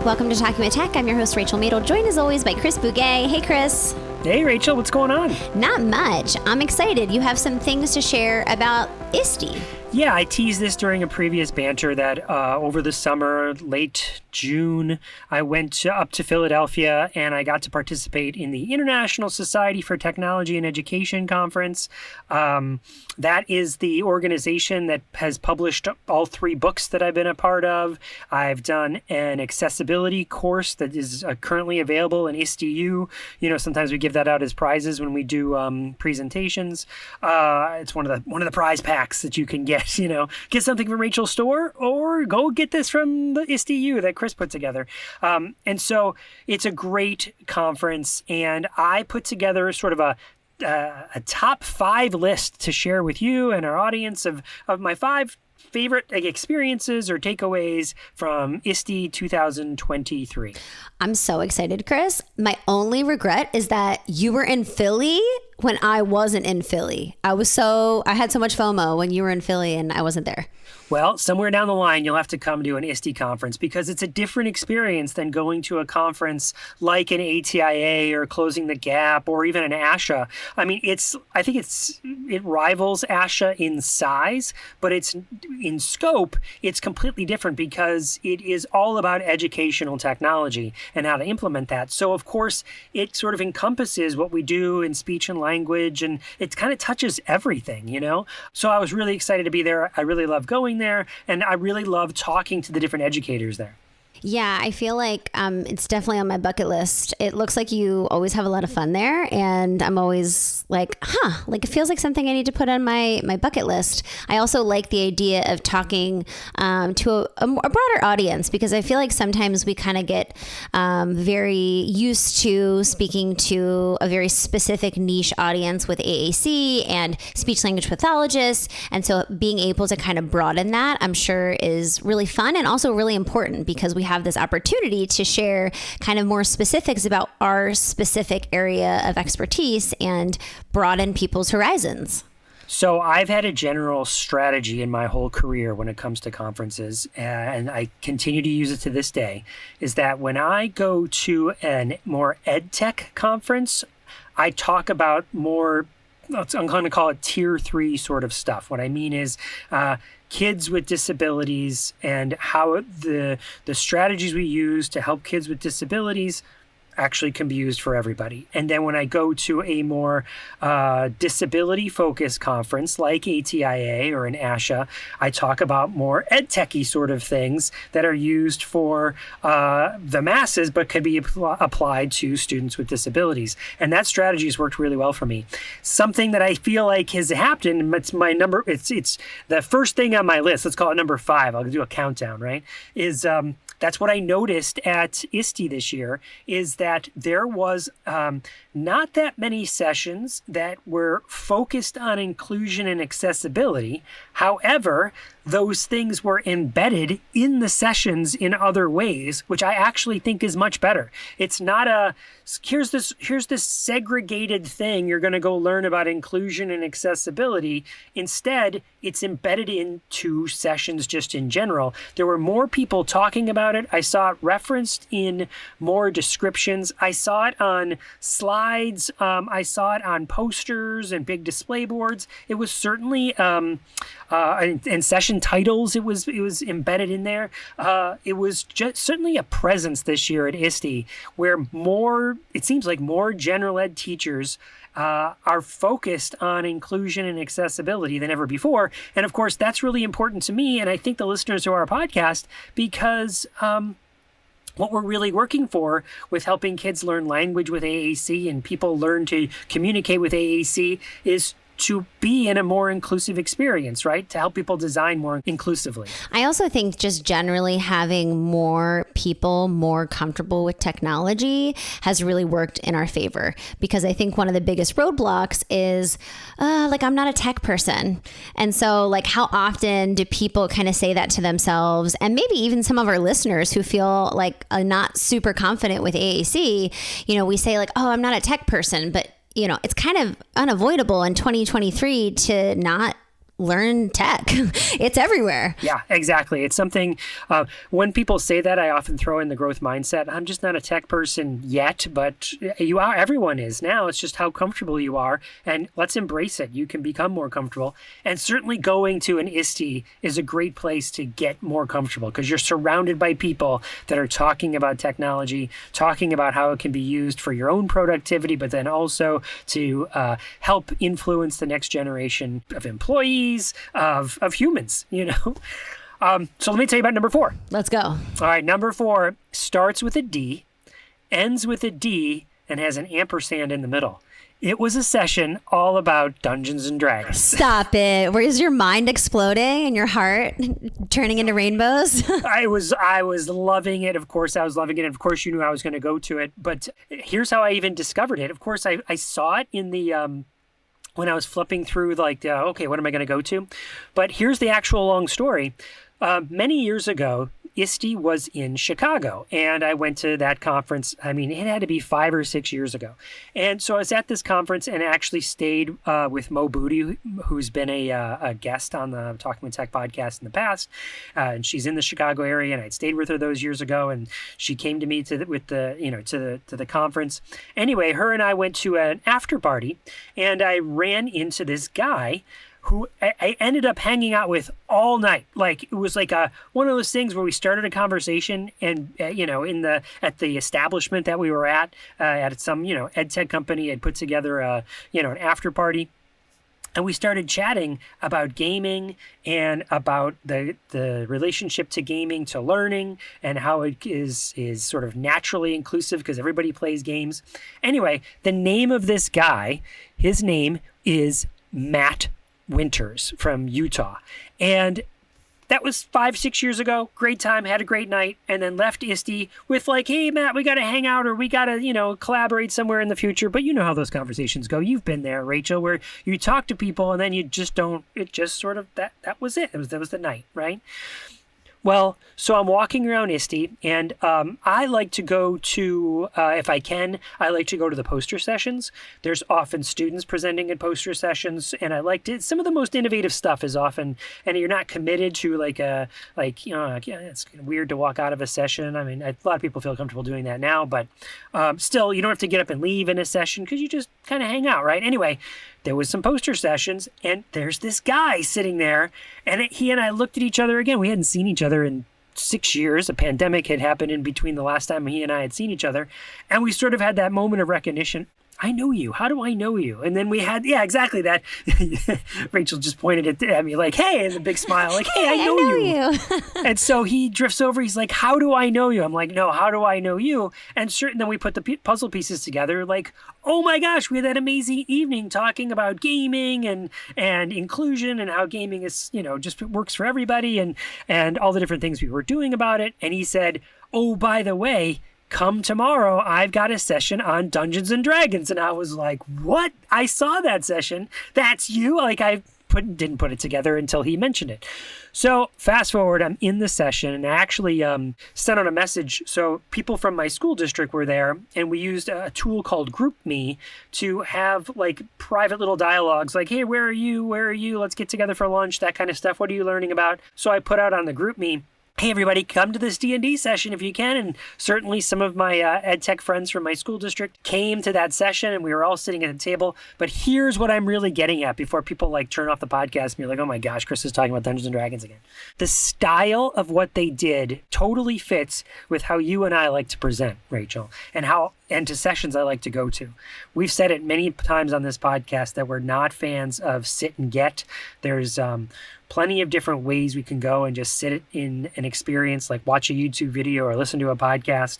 Welcome to Talking with Tech. I'm your host, Rachel Madel, joined as always by Chris Bouguet. Hey, Chris. Hey, Rachel. What's going on? Not much. I'm excited. You have some things to share about ISTE. Yeah, I teased this during a previous banter that over the summer, late June, I went up to Philadelphia and I got to participate in the International Society for Technology and Education Conference. That is the organization that has published all three books that I've been a part of. I've done an accessibility course that is currently available in ISTE-U. You know, sometimes we give that out as prizes when we do presentations. It's one of the prize packs that you can get. You know, get something from Rachel's store or go get this from the ISTE-U that Chris put together. And so it's a great conference, and I put together sort of a top 5 list to share with you and our audience of my 5 favorite experiences or takeaways from ISTE 2023. I'm so excited, Chris. My only regret is that you were in Philly when I wasn't in Philly. I had so much FOMO when you were in Philly and I wasn't there. Well, somewhere down the line, you'll have to come to an ISTE conference because it's a different experience than going to a conference like an ATIA or Closing the Gap or even an ASHA. I mean, I think it rivals ASHA in size, but it's in scope, it's completely different because it is all about educational technology and how to implement that. So, of course, it sort of encompasses what we do in speech and language, and it kind of touches everything, you know? So I was really excited to be there. I really love going there, and I really love talking to the different educators there. Yeah, I feel like it's definitely on my bucket list. It looks like you always have a lot of fun there, and I'm always like, it feels like something I need to put on my bucket list. I also like the idea of talking to a broader audience, because I feel like sometimes we kind of get very used to speaking to a very specific niche audience with AAC and speech language pathologists, and so being able to kind of broaden that, I'm sure, is really fun and also really important, because we have this opportunity to share kind of more specifics about our specific area of expertise and broaden people's horizons. So I've had a general strategy in my whole career when it comes to conferences, and I continue to use it to this day, is that when I go to a more ed tech conference, I talk about more, I'm going to call it tier 3 sort of stuff. What I mean is kids with disabilities and how the strategies we use to help kids with disabilities actually can be used for everybody. And then when I go to a more disability-focused conference like ATIA or an ASHA, I talk about more ed-techy sort of things that are used for the masses but could be applied to students with disabilities. And that strategy has worked really well for me. Something that I feel like has happened, it's the first thing on my list, let's call it number 5, I'll do a countdown, right, is that's what I noticed at ISTE this year, is that there was not that many sessions that were focused on inclusion and accessibility. However, those things were embedded in the sessions in other ways, which I actually think is much better. It's not here's this segregated thing you're going to go learn about inclusion and accessibility. Instead, it's embedded into sessions just in general. There were more people talking about it. I saw it referenced in more descriptions. I saw it on slides. I saw it on posters and big display boards. It was certainly in session titles. It was embedded in there. It was just certainly a presence this year at ISTE where it seems like more general ed teachers are focused on inclusion and accessibility than ever before. And of course, that's really important to me, and I think the listeners to our podcast, because what we're really working for with helping kids learn language with AAC and people learn to communicate with AAC is to be in a more inclusive experience, right? To help people design more inclusively. I also think just generally having more people more comfortable with technology has really worked in our favor, because I think one of the biggest roadblocks is I'm not a tech person. And so how often do people kind of say that to themselves? And maybe even some of our listeners who feel like not super confident with AAC, we say I'm not a tech person, but it's kind of unavoidable in 2023 to not learn tech. It's everywhere. Yeah, exactly. It's something, when people say that, I often throw in the growth mindset. I'm just not a tech person yet, but you are. Everyone is now. It's just how comfortable you are. And let's embrace it. You can become more comfortable. And certainly going to an ISTE is a great place to get more comfortable because you're surrounded by people that are talking about technology, talking about how it can be used for your own productivity, but then also to help influence the next generation of employees, of humans, So let me tell you about number 4. Let's go. All right, number 4 starts with a D, ends with a D, and has an ampersand in the middle. It was a session all about Dungeons and Dragons. Stop it. Where's your mind exploding and your heart turning into rainbows? I was loving it. Of course, I was loving it. Of course, you knew I was going to go to it. But here's how I even discovered it. Of course, I saw it in the when I was flipping through, okay, what am I going to go to? But here's the actual long story. Many years ago, ISTE was in Chicago, and I went to that conference. I mean, it had to be 5 or 6 years ago. And so I was at this conference and actually stayed with Mo Booty, who's been a guest on the Talking with Tech podcast in the past. And she's in the Chicago area, and I'd stayed with her those years ago, and she came to me to the conference. Anyway, her and I went to an after party, and I ran into this guy who I ended up hanging out with all night. Like it was like one of those things where we started a conversation, and at the establishment that we were at some ed tech company had put together an after party. And we started chatting about gaming and about the relationship to gaming to learning and how it is sort of naturally inclusive because everybody plays games. Anyway, the name of this guy, his name is Matt Winters from Utah. And that was 5-6 years ago. Great time, had a great night, and then left ISTE with hey, Matt, we got to hang out or we got to, collaborate somewhere in the future. But you know how those conversations go. You've been there, Rachel, where you talk to people and then you just don't, it just sort of, that was it. That was the night, right? Well, so I'm walking around ISTE, and I like to go to, if I can, I like to go to the poster sessions. There's often students presenting at poster sessions, and I like to, some of the most innovative stuff is often, and you're not committed to it's weird to walk out of a session. I mean, a lot of people feel comfortable doing that now, but still, you don't have to get up and leave in a session because you just kind of hang out, right? Anyway, there was some poster sessions, and there's this guy sitting there, and he and I looked at each other again. We hadn't seen each other in 6 years. A pandemic had happened in between the last time he and I had seen each other, and we sort of had that moment of recognition. I know you. How do I know you? And then we had, exactly that. Rachel just pointed at me hey, and a big smile, hey, I know you. And so he drifts over. He's like, how do I know you? I'm like, no, how do I know you? And then we put the puzzle pieces together. Oh my gosh, we had that amazing evening talking about gaming and inclusion and how gaming is, just works for everybody and all the different things we were doing about it. And he said, oh, by the way, come tomorrow, I've got a session on Dungeons and Dragons. And I was like, what? I saw that session. That's you? I didn't put it together until he mentioned it. So fast forward, I'm in the session, and I actually sent out a message. So people from my school district were there, and we used a tool called GroupMe to have private little dialogues hey, where are you? Where are you? Let's get together for lunch, that kind of stuff. What are you learning about? So I put out on the GroupMe, hey, everybody, come to this D&D session if you can. And certainly some of my ed tech friends from my school district came to that session, and we were all sitting at the table. But here's what I'm really getting at before people turn off the podcast and be like, oh my gosh, Chris is talking about Dungeons and Dragons again. The style of what they did totally fits with how you and I like to present, Rachel, and to sessions I like to go to. We've said it many times on this podcast that we're not fans of sit and get. There's plenty of different ways we can go and just sit in an experience, watch a YouTube video or listen to a podcast.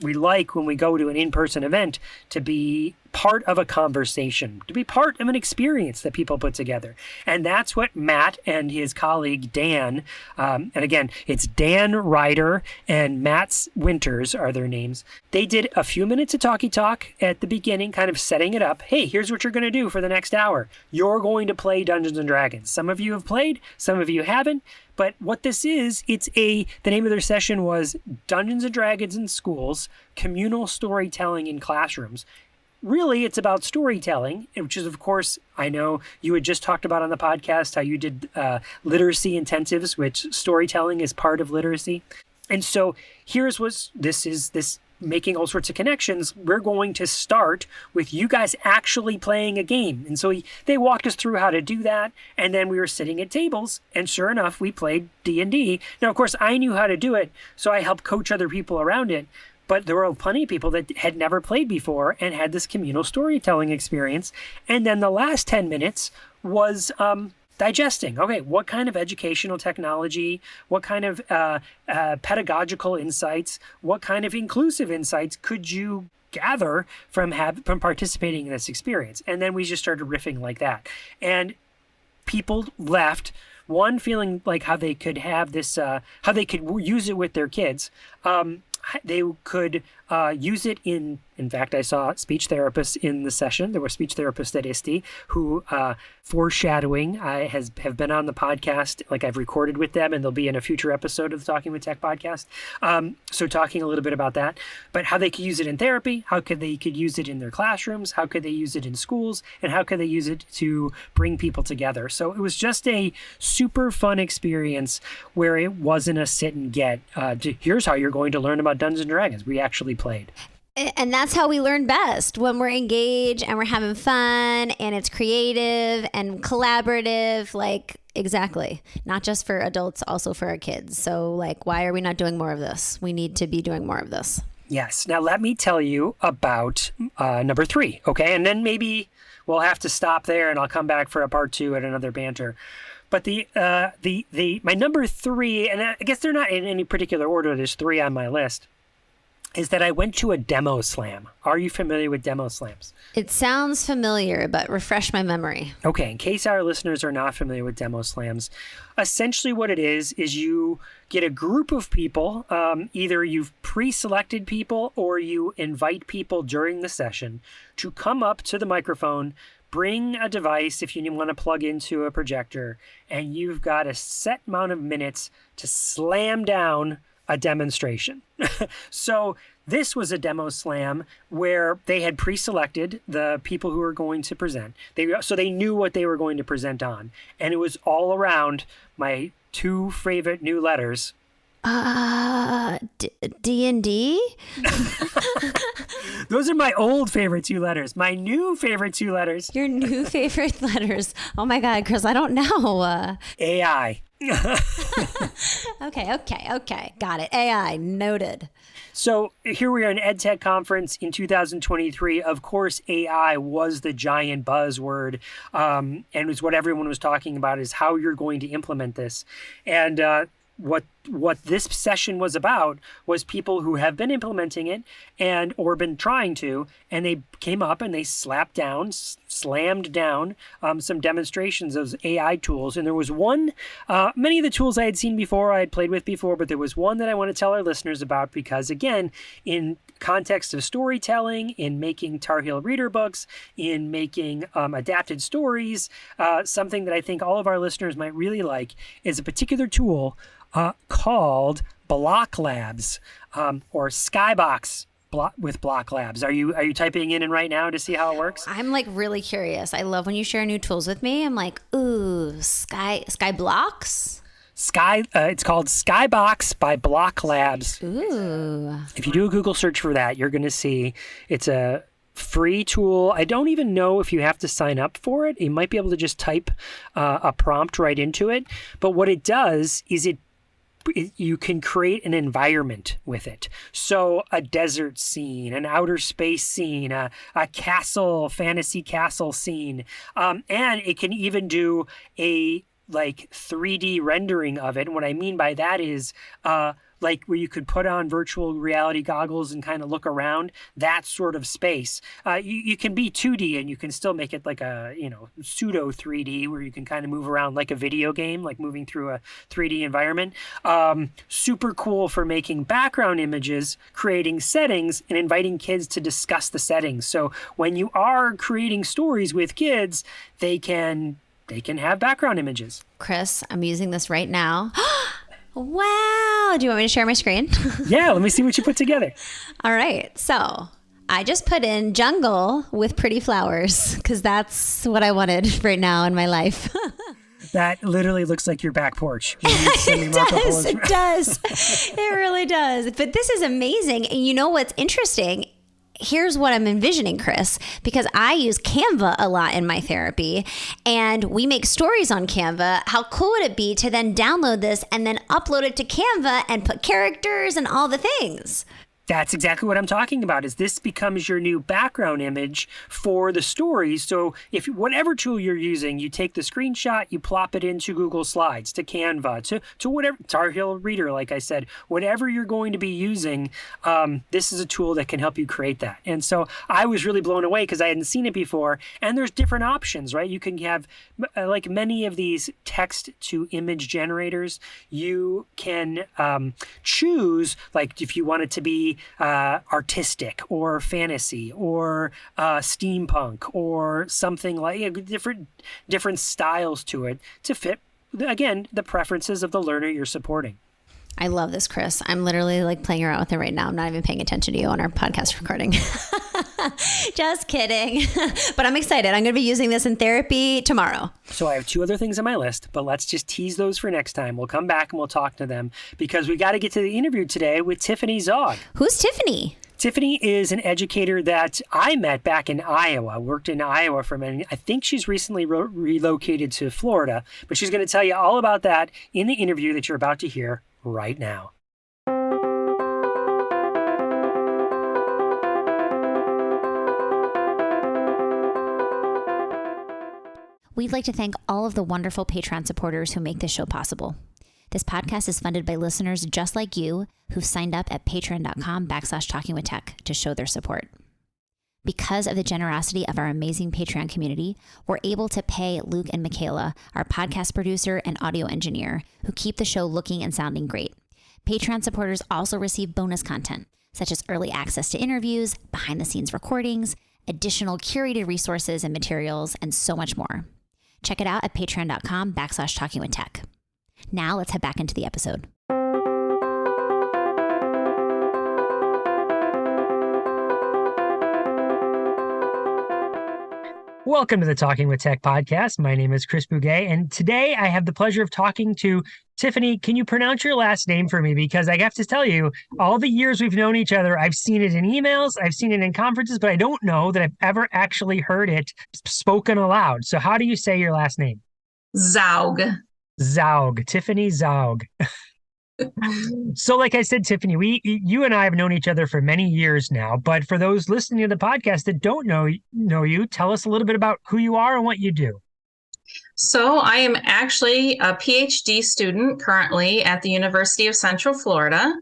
We like, when we go to an in-person event, to be part of a conversation, to be part of an experience that people put together. And that's what Matt and his colleague Dan, and again, it's Dan Ryder and Matt Winters are their names. They did a few minutes of talkie talk at the beginning, kind of setting it up. Hey, here's what you're going to do for the next hour. You're going to play Dungeons and Dragons. Some of you have played, some of you haven't. But what this is, the name of their session was Dungeons and Dragons in Schools, Communal Storytelling in Classrooms. really it's about storytelling, which is, of course, I know you had just talked about on the podcast how you did literacy intensives, which storytelling is part of literacy. And so here's what this is, this making all sorts of connections. We're going to start with you guys actually playing a game. And so they walked us through how to do that. And then we were sitting at tables, and sure enough, we played D&D. Now, of course, I knew how to do it, so I helped coach other people around it. But there were plenty of people that had never played before and had this communal storytelling experience. And then the last 10 minutes was digesting. Okay, what kind of educational technology, what kind of pedagogical insights, what kind of inclusive insights could you gather from participating in this experience? And then we just started riffing like that. And people left, one, feeling like how they could have this, how they could use it with their kids. They could use it in fact, I saw speech therapists in the session. There were speech therapists at ISTE who, foreshadowing, have been on the podcast, like I've recorded with them, and they'll be in a future episode of the Talking with Tech podcast. So talking a little bit about that, but how they could use it in therapy, how they could use it in their classrooms, how could they use it in schools, and how could they use it to bring people together. So it was just a super fun experience where it wasn't a sit and get, here's how you're going to learn about Dungeons and Dragons. We actually played. And that's how we learn best, when we're engaged and we're having fun and it's creative and collaborative, like, exactly. Not just for adults, also for our kids. So, like, why are we not doing more of this? We need to be doing more of this. Yes. Now, let me tell you about number 3, okay? And then maybe we'll have to stop there and I'll come back for a part 2 at another banter. But my number 3, and I guess they're not in any particular order, there's 3 on my list, is that I went to a demo slam. Are you familiar with demo slams? It sounds familiar, but refresh my memory. Okay, in case our listeners are not familiar with demo slams, essentially what it is you get a group of people, either you've pre-selected people or you invite people during the session to come up to the microphone, bring a device if you want to plug into a projector, and you've got a set amount of minutes to slam down a demonstration. So this was a demo slam where they had pre-selected the people who were going to present. So they knew what they were going to present on. And it was all around my 2 favorite new letters. D&D? Those are my old favorite 2 letters. My new favorite 2 letters. Your new favorite letters. Oh my God, Chris, I don't know. AI. Okay. Got it. AI, noted. So here we are in EdTech conference in 2023. Of course, AI was the giant buzzword, and it was what everyone was talking about, is how you're going to implement this. And what this session was about was people who have been implementing it or been trying to, and they came up and they slammed down some demonstrations of AI tools. And there was one, many of the tools I had seen before, I had played with before, but there was one that I want to tell our listeners about because, again, in context of storytelling, in making Tar Heel reader books, in making adapted stories, something that I think all of our listeners might really like is a particular tool called Block Labs, or Skybox with Block Labs. Are you typing in right now to see how it works? I'm like really curious. I love when you share new tools with me. I'm like, ooh, Skyblocks? It's called Skybox by Block Labs. Ooh. If you do a Google search for that, you're going to see it's a free tool. I don't even know if you have to sign up for it. You might be able to just type a prompt right into it. But what it does is you can create an environment with it. So a desert scene, an outer space scene, a castle, fantasy castle scene. And it can even do a 3D rendering of it. And what I mean by that is like where you could put on virtual reality goggles and kind of look around, that sort of space. You can be 2D and you can still make it like a, pseudo 3D where you can kind of move around like a video game, like moving through a 3D environment. Super cool for making background images, creating settings, and inviting kids to discuss the settings. So when you are creating stories with kids, they can have background images. Chris, I'm using this right now. Wow. Do you want me to share my screen? Yeah, let me see what you put together. All right. So I just put in jungle with pretty flowers because that's what I wanted right now in my life. That literally looks like your back porch. It does. It really does. But this is amazing. And you know what's interesting? Here's what I'm envisioning, Chris, because I use Canva a lot in my therapy and we make stories on Canva. How cool would it be to then download this and then upload it to Canva and put characters and all the things? That's exactly what I'm talking about, is this becomes your new background image for the stories. So if whatever tool you're using, you take the screenshot, you plop it into Google Slides, to Canva, to whatever, Tar Heel Reader, like I said, whatever you're going to be using, this is a tool that can help you create that. And so I was really blown away because I hadn't seen it before. And there's different options, right? You can have, like many of these text to image generators, you can choose, like if you want it to be artistic or fantasy or steampunk or something like different styles to it to fit, again, the preferences of the learner you're supporting. I love this, Chris. I'm literally like playing around with it right now. I'm not even paying attention to you on our podcast recording. Just kidding. But I'm excited. I'm going to be using this in therapy tomorrow. So I have 2 other things on my list, but let's just tease those for next time. We'll come back and we'll talk to them because we got to get to the interview today with Tiffanie Zaugg. Who's Tiffanie? Tiffanie is an educator that I met back in Iowa, worked in Iowa for many. I think she's recently relocated to Florida, but she's going to tell you all about that in the interview that you're about to hear right now. We'd like to thank all of the wonderful Patreon supporters who make this show possible. This podcast is funded by listeners just like you who've signed up at patreon.com/talkingwithtech to show their support. Because of the generosity of our amazing Patreon community, we're able to pay Luke and Michaela, our podcast producer and audio engineer, who keep the show looking and sounding great. Patreon supporters also receive bonus content, such as early access to interviews, behind-the-scenes recordings, additional curated resources and materials, and so much more. Check it out at patreon.com/talkingwithtech. Now let's head back into the episode. Welcome to the Talking with Tech podcast. My name is Chris Bouguet, and today I have the pleasure of talking to Tiffanie. Can you pronounce your last name for me? Because I have to tell you, all the years we've known each other, I've seen it in emails, I've seen it in conferences, but I don't know that I've ever actually heard it spoken aloud. So how do you say your last name? Zaugg. Zaugg. Tiffanie Zaugg. So like I said, Tiffanie, you and I have known each other for many years now, but for those listening to the podcast that don't know you, tell us a little bit about who you are and what you do. So I am actually a PhD student currently at the University of Central Florida.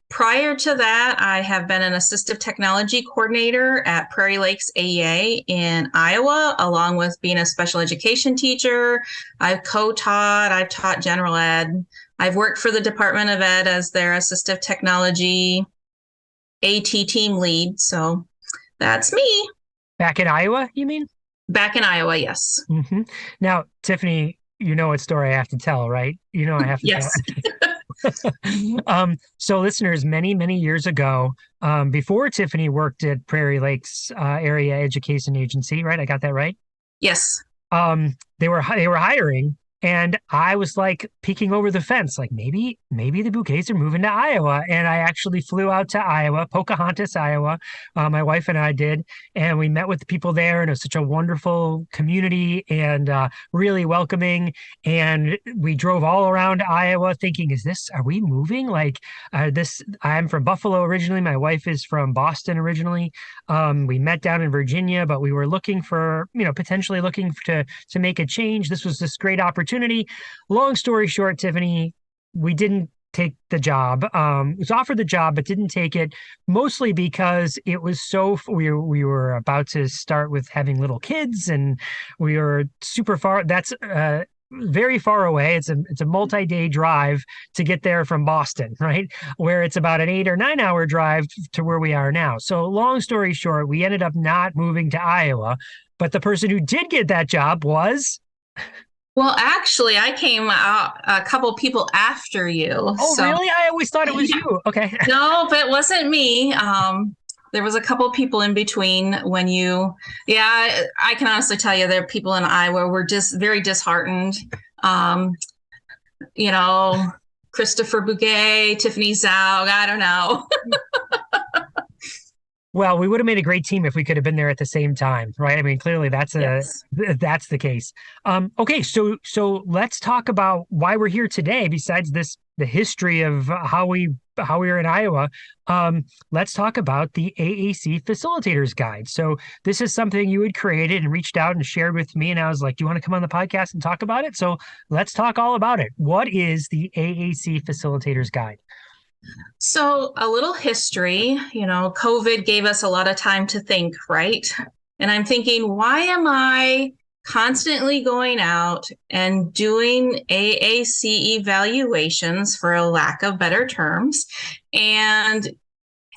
Prior to that, I have been an assistive technology coordinator at Prairie Lakes AEA in Iowa, along with being a special education teacher. I've co-taught, I've taught general ed. I've worked for the Department of Ed as their assistive technology AT team lead. So that's me. Back in Iowa, you mean? Back in Iowa, yes. Mm-hmm. Now, Tiffanie, you know what story I have to tell, right? You know I have to yes. tell. So listeners, many, many years ago, before Tiffanie worked at Prairie Lakes Area Education Agency, right? I got that right? Yes. They were hiring. And I was like peeking over the fence, like maybe the Bouquets are moving to Iowa. And I actually flew out to Iowa, Pocahontas, Iowa. My wife and I did. And we met with the people there. And it was such a wonderful community and really welcoming. And we drove all around Iowa thinking, are we moving? Like I'm from Buffalo originally. My wife is from Boston originally. We met down in Virginia, but we were looking for, potentially looking to make a change. This was this great opportunity. Long story short, Tiffanie, we didn't take the job. Was offered the job, but didn't take it, mostly because it was we were about to start with having little kids, and we were super far. That's very far away. It's a multi-day drive to get there from Boston, right? Where it's about an 8 or 9 hour drive to where we are now. So long story short, we ended up not moving to Iowa, but the person who did get that job was... Well, actually, I came out a couple people after you. Oh, really? I always thought it was you. Okay. No, but it wasn't me. there was a couple people in between when yeah, I can honestly tell you there are people in Iowa were just very disheartened. You know, Christopher Bouguet, Tiffanie Zaugg, I don't know. Well, we would have made a great team if we could have been there at the same time, right? I mean, clearly that's Yes. that's the case. Okay, so let's talk about why we're here today. Besides the history of how we are in Iowa, let's talk about the AAC Facilitators Guide. So this is something you had created and reached out and shared with me, and I was like, "Do you want to come on the podcast and talk about it?" So let's talk all about it. What is the AAC Facilitators Guide? So a little history, COVID gave us a lot of time to think, right? And I'm thinking, why am I constantly going out and doing AAC evaluations, for a lack of better terms, and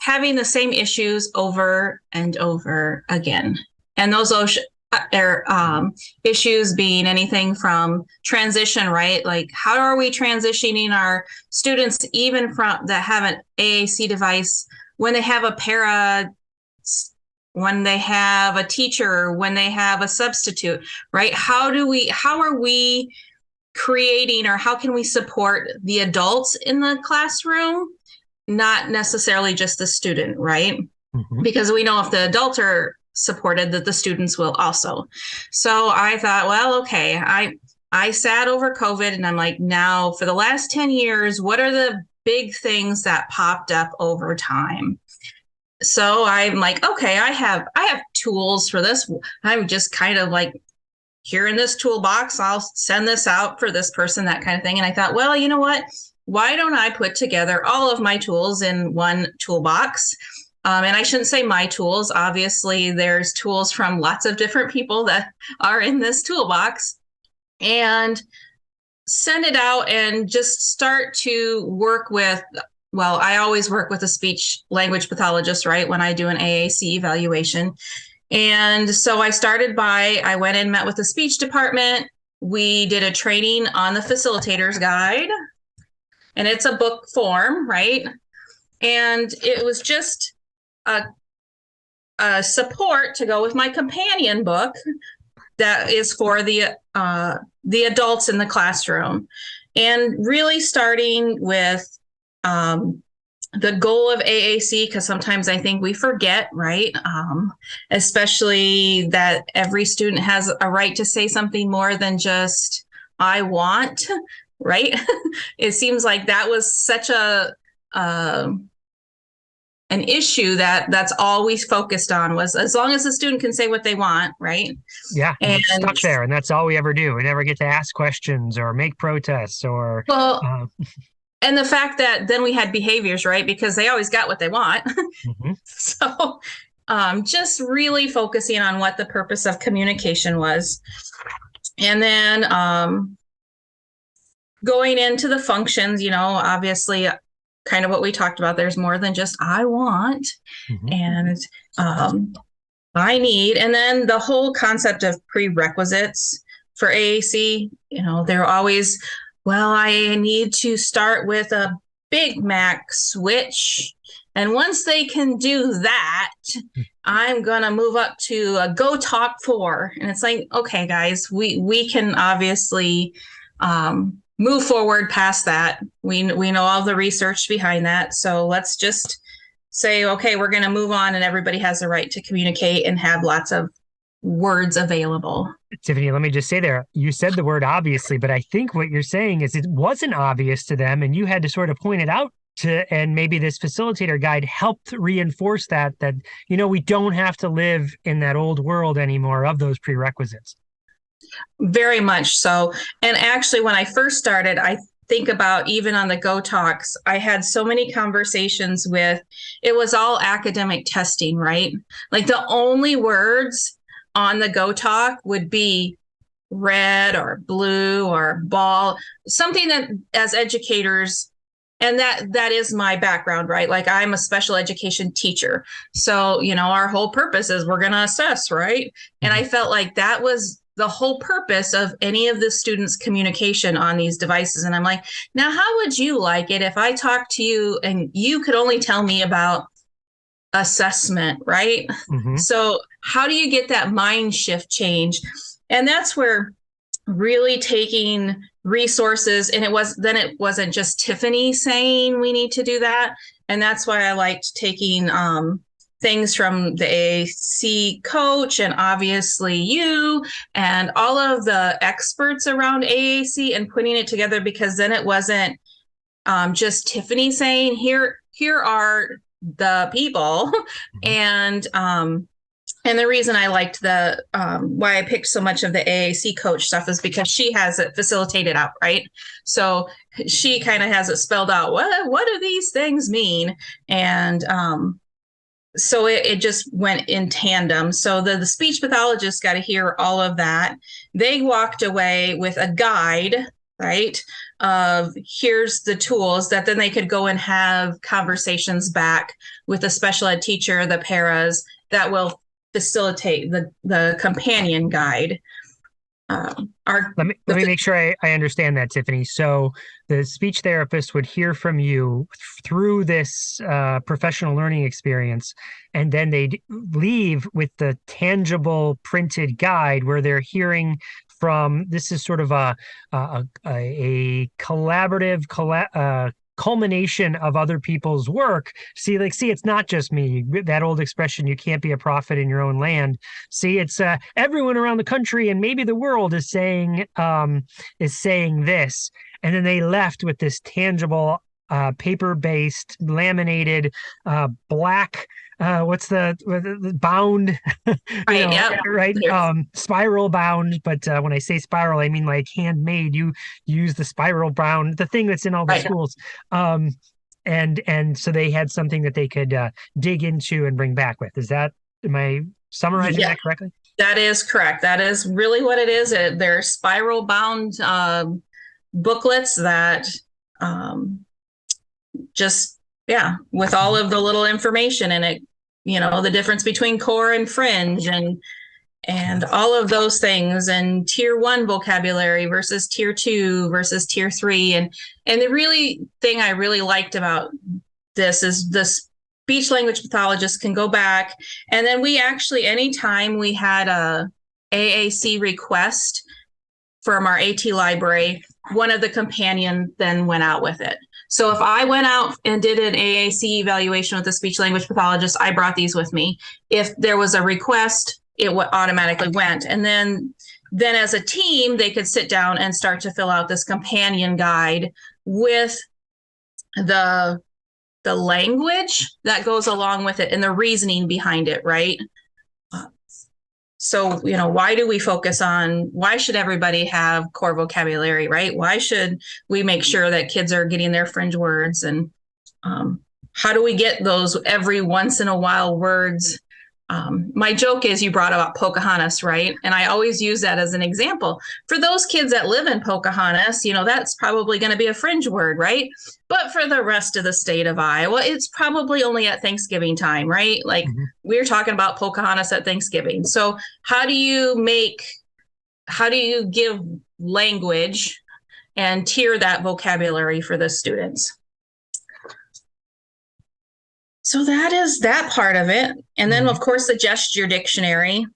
having the same issues over and over again? And those issues being anything from transition, right? Like, how are we transitioning our students even from that have an AAC device when they have a para, when they have a teacher, when they have a substitute, right? How are we creating, or how can we support the adults in the classroom, not necessarily just the student, right? Mm-hmm. Because we know if the adults are supported, that the students will also. So I thought, well, okay, I sat over COVID and I'm like, now for the last 10 years, what are the big things that popped up over time? So I'm like, okay, I have tools for this. I'm just kind of like, here in this toolbox, I'll send this out for this person, that kind of thing. And I thought, well, you know what? Why don't I put together all of my tools in one toolbox? And I shouldn't say my tools. Obviously, there's tools from lots of different people that are in this toolbox, and send it out and just start to work with, well, I always work with a speech language pathologist, right, when I do an AAC evaluation. And so I went and met with the speech department. We did a training on the Facilitator's Guide, and it's a book form, right? And it was just a support to go with my companion book that is for the adults in the classroom, and really starting with the goal of AAC, because sometimes I think we forget, right? Especially that every student has a right to say something more than just "I want," right? It seems like that was such an issue that's all we focused on, was as long as the student can say what they want, right? Yeah, and stuck there, and that's all we ever do. We never get to ask questions or make protests or. And the fact that then we had behaviors, right? Because they always got what they want. Mm-hmm. So just really focusing on what the purpose of communication was. And then going into the functions, obviously, kind of what we talked about, there's more than just "I want," mm-hmm. and "I need." And then the whole concept of prerequisites for AAC, they're always, well, I need to start with a Big Mac switch. And once they can do that, I'm going to move up to a Go Talk 4. And it's like, okay, guys, we can obviously move forward past that. We know all the research behind that. So let's just say, okay, we're going to move on, and everybody has the right to communicate and have lots of words available. Tiffanie, let me just say there, you said the word obviously, but I think what you're saying is it wasn't obvious to them, and you had to sort of point it out and maybe this facilitator guide helped reinforce that we don't have to live in that old world anymore of those prerequisites. Very much so. And actually, when I first started, I think about even on the Go Talks, I had so many conversations with, it was all academic testing, right? Like the only words on the Go Talk would be red or blue or ball, something that as educators, and that is my background, right? Like I'm a special education teacher. So, our whole purpose is we're going to assess, right? And I felt like that was the whole purpose of any of the students' communication on these devices. And I'm like, now, how would you like it if I talked to you and you could only tell me about assessment, right? Mm-hmm. So how do you get that mind shift change? And that's where really taking resources, and it wasn't just Tiffanie saying we need to do that. And that's why I liked taking things from the AAC coach and obviously you and all of the experts around AAC and putting it together, because then it wasn't just Tiffanie saying, here are the people. And the reason I liked the why I picked so much of the AAC coach stuff is because she has it facilitated out, right? So she kind of has it spelled out. What do these things mean? And so it just went in tandem. So the speech pathologist got to hear all of that. They walked away with a guide, right? Of here's the tools that then they could go and have conversations back with the special ed teacher, the paras that will facilitate the companion guide. Let me make sure I understand that, Tiffanie. So the speech therapist would hear from you through this professional learning experience, and then they'd leave with the tangible printed guide where they're hearing from. This is sort of a collaborative culmination of other people's work. See, it's not just me. That old expression, you can't be a prophet in your own land. See, it's everyone around the country and maybe the world is saying this. And then they left with this tangible, paper-based, laminated, black, what's the bound, right? Yeah, right. Spiral bound. But when I say spiral, I mean like handmade. You use the spiral bound, the thing that's in all the schools. And so they had something that they could dig into and bring back with. Am I summarizing that correctly? That is correct. That is really what it is. They're spiral bound booklets that with all of the little information in it, the difference between core and fringe and all of those things, and tier 1 vocabulary versus tier 2 versus tier 3. And the thing I really liked about this is the speech language pathologist can go back, and then we actually, anytime we had a AAC request from our AT library, one of the companion then went out with it. So if I went out and did an AAC evaluation with a speech language pathologist, I brought these with me. If there was a request, it automatically went. And then as a team, they could sit down and start to fill out this companion guide with the language that goes along with it and the reasoning behind it, right? So, why do we focus on, why should everybody have core vocabulary, right? Why should we make sure that kids are getting their fringe words? And how do we get those every once in a while words? My joke is you brought up Pocahontas, right? And I always use that as an example. For those kids that live in Pocahontas, that's probably going to be a fringe word, right? But for the rest of the state of Iowa, it's probably only at Thanksgiving time, right? Like we're talking about Pocahontas at Thanksgiving. So how do you give language and tier that vocabulary for the students? So that is that part of it. And then, of course, the gesture dictionary.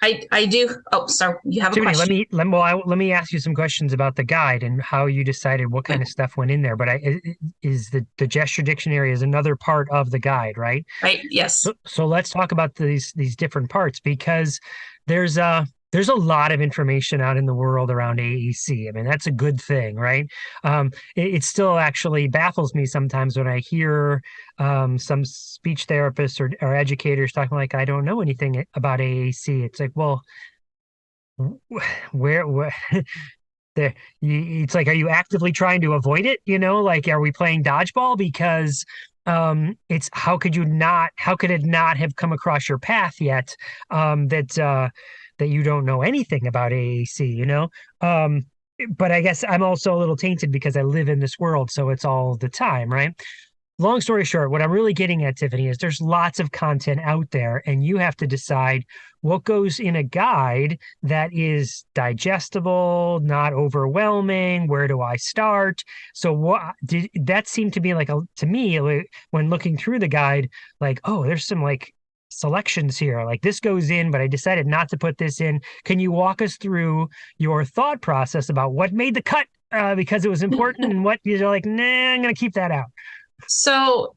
I do. Oh, sorry. You have a question? Let me ask you some questions about the guide and how you decided what kind of stuff went in there. But is the gesture dictionary is another part of the guide, right? Right. Yes. So let's talk about these different parts, because there's a lot of information out in the world around AAC. I mean, that's a good thing, right? It still actually baffles me sometimes when I hear some speech therapists or educators talking like, I don't know anything about AAC. It's like, well, where it's like, are you actively trying to avoid it? Like, are we playing dodgeball? Because it's how could it not have come across your path yet that you don't know anything about AAC, but I guess I'm also a little tainted because I live in this world, so it's all the time, right? long story short, what I'm really getting at, Tiffanie, is there's lots of content out there, and you have to decide what goes in a guide that is digestible, not overwhelming. Where do I start? So what did that seem to be like to me when looking through the guide, like, oh, there's some like selections here. Like this goes in, but I decided not to put this in. Can you walk us through your thought process about what made the cut because it was important and what you're like, nah, I'm going to keep that out? So,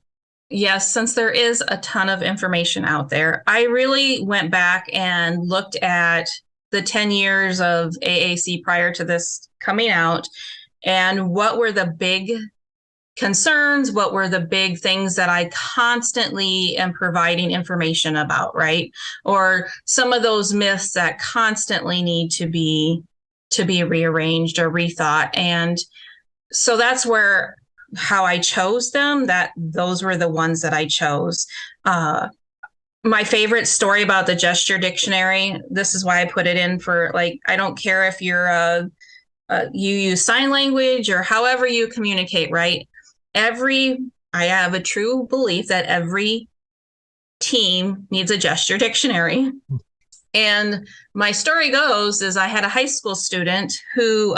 yes, since there is a ton of information out there, I really went back and looked at the 10 years of AAC prior to this coming out and what were the big concerns, what were the big things that I constantly am providing information about, right? Or some of those myths that constantly need to be rearranged or rethought. And so that's where how I chose them, that those were the ones that I chose. My favorite story about the gesture dictionary, this is why I put it in for, like, I don't care if you're you use sign language or however you communicate, right? I have a true belief that every team needs a gesture dictionary. And my story goes is I had a high school student who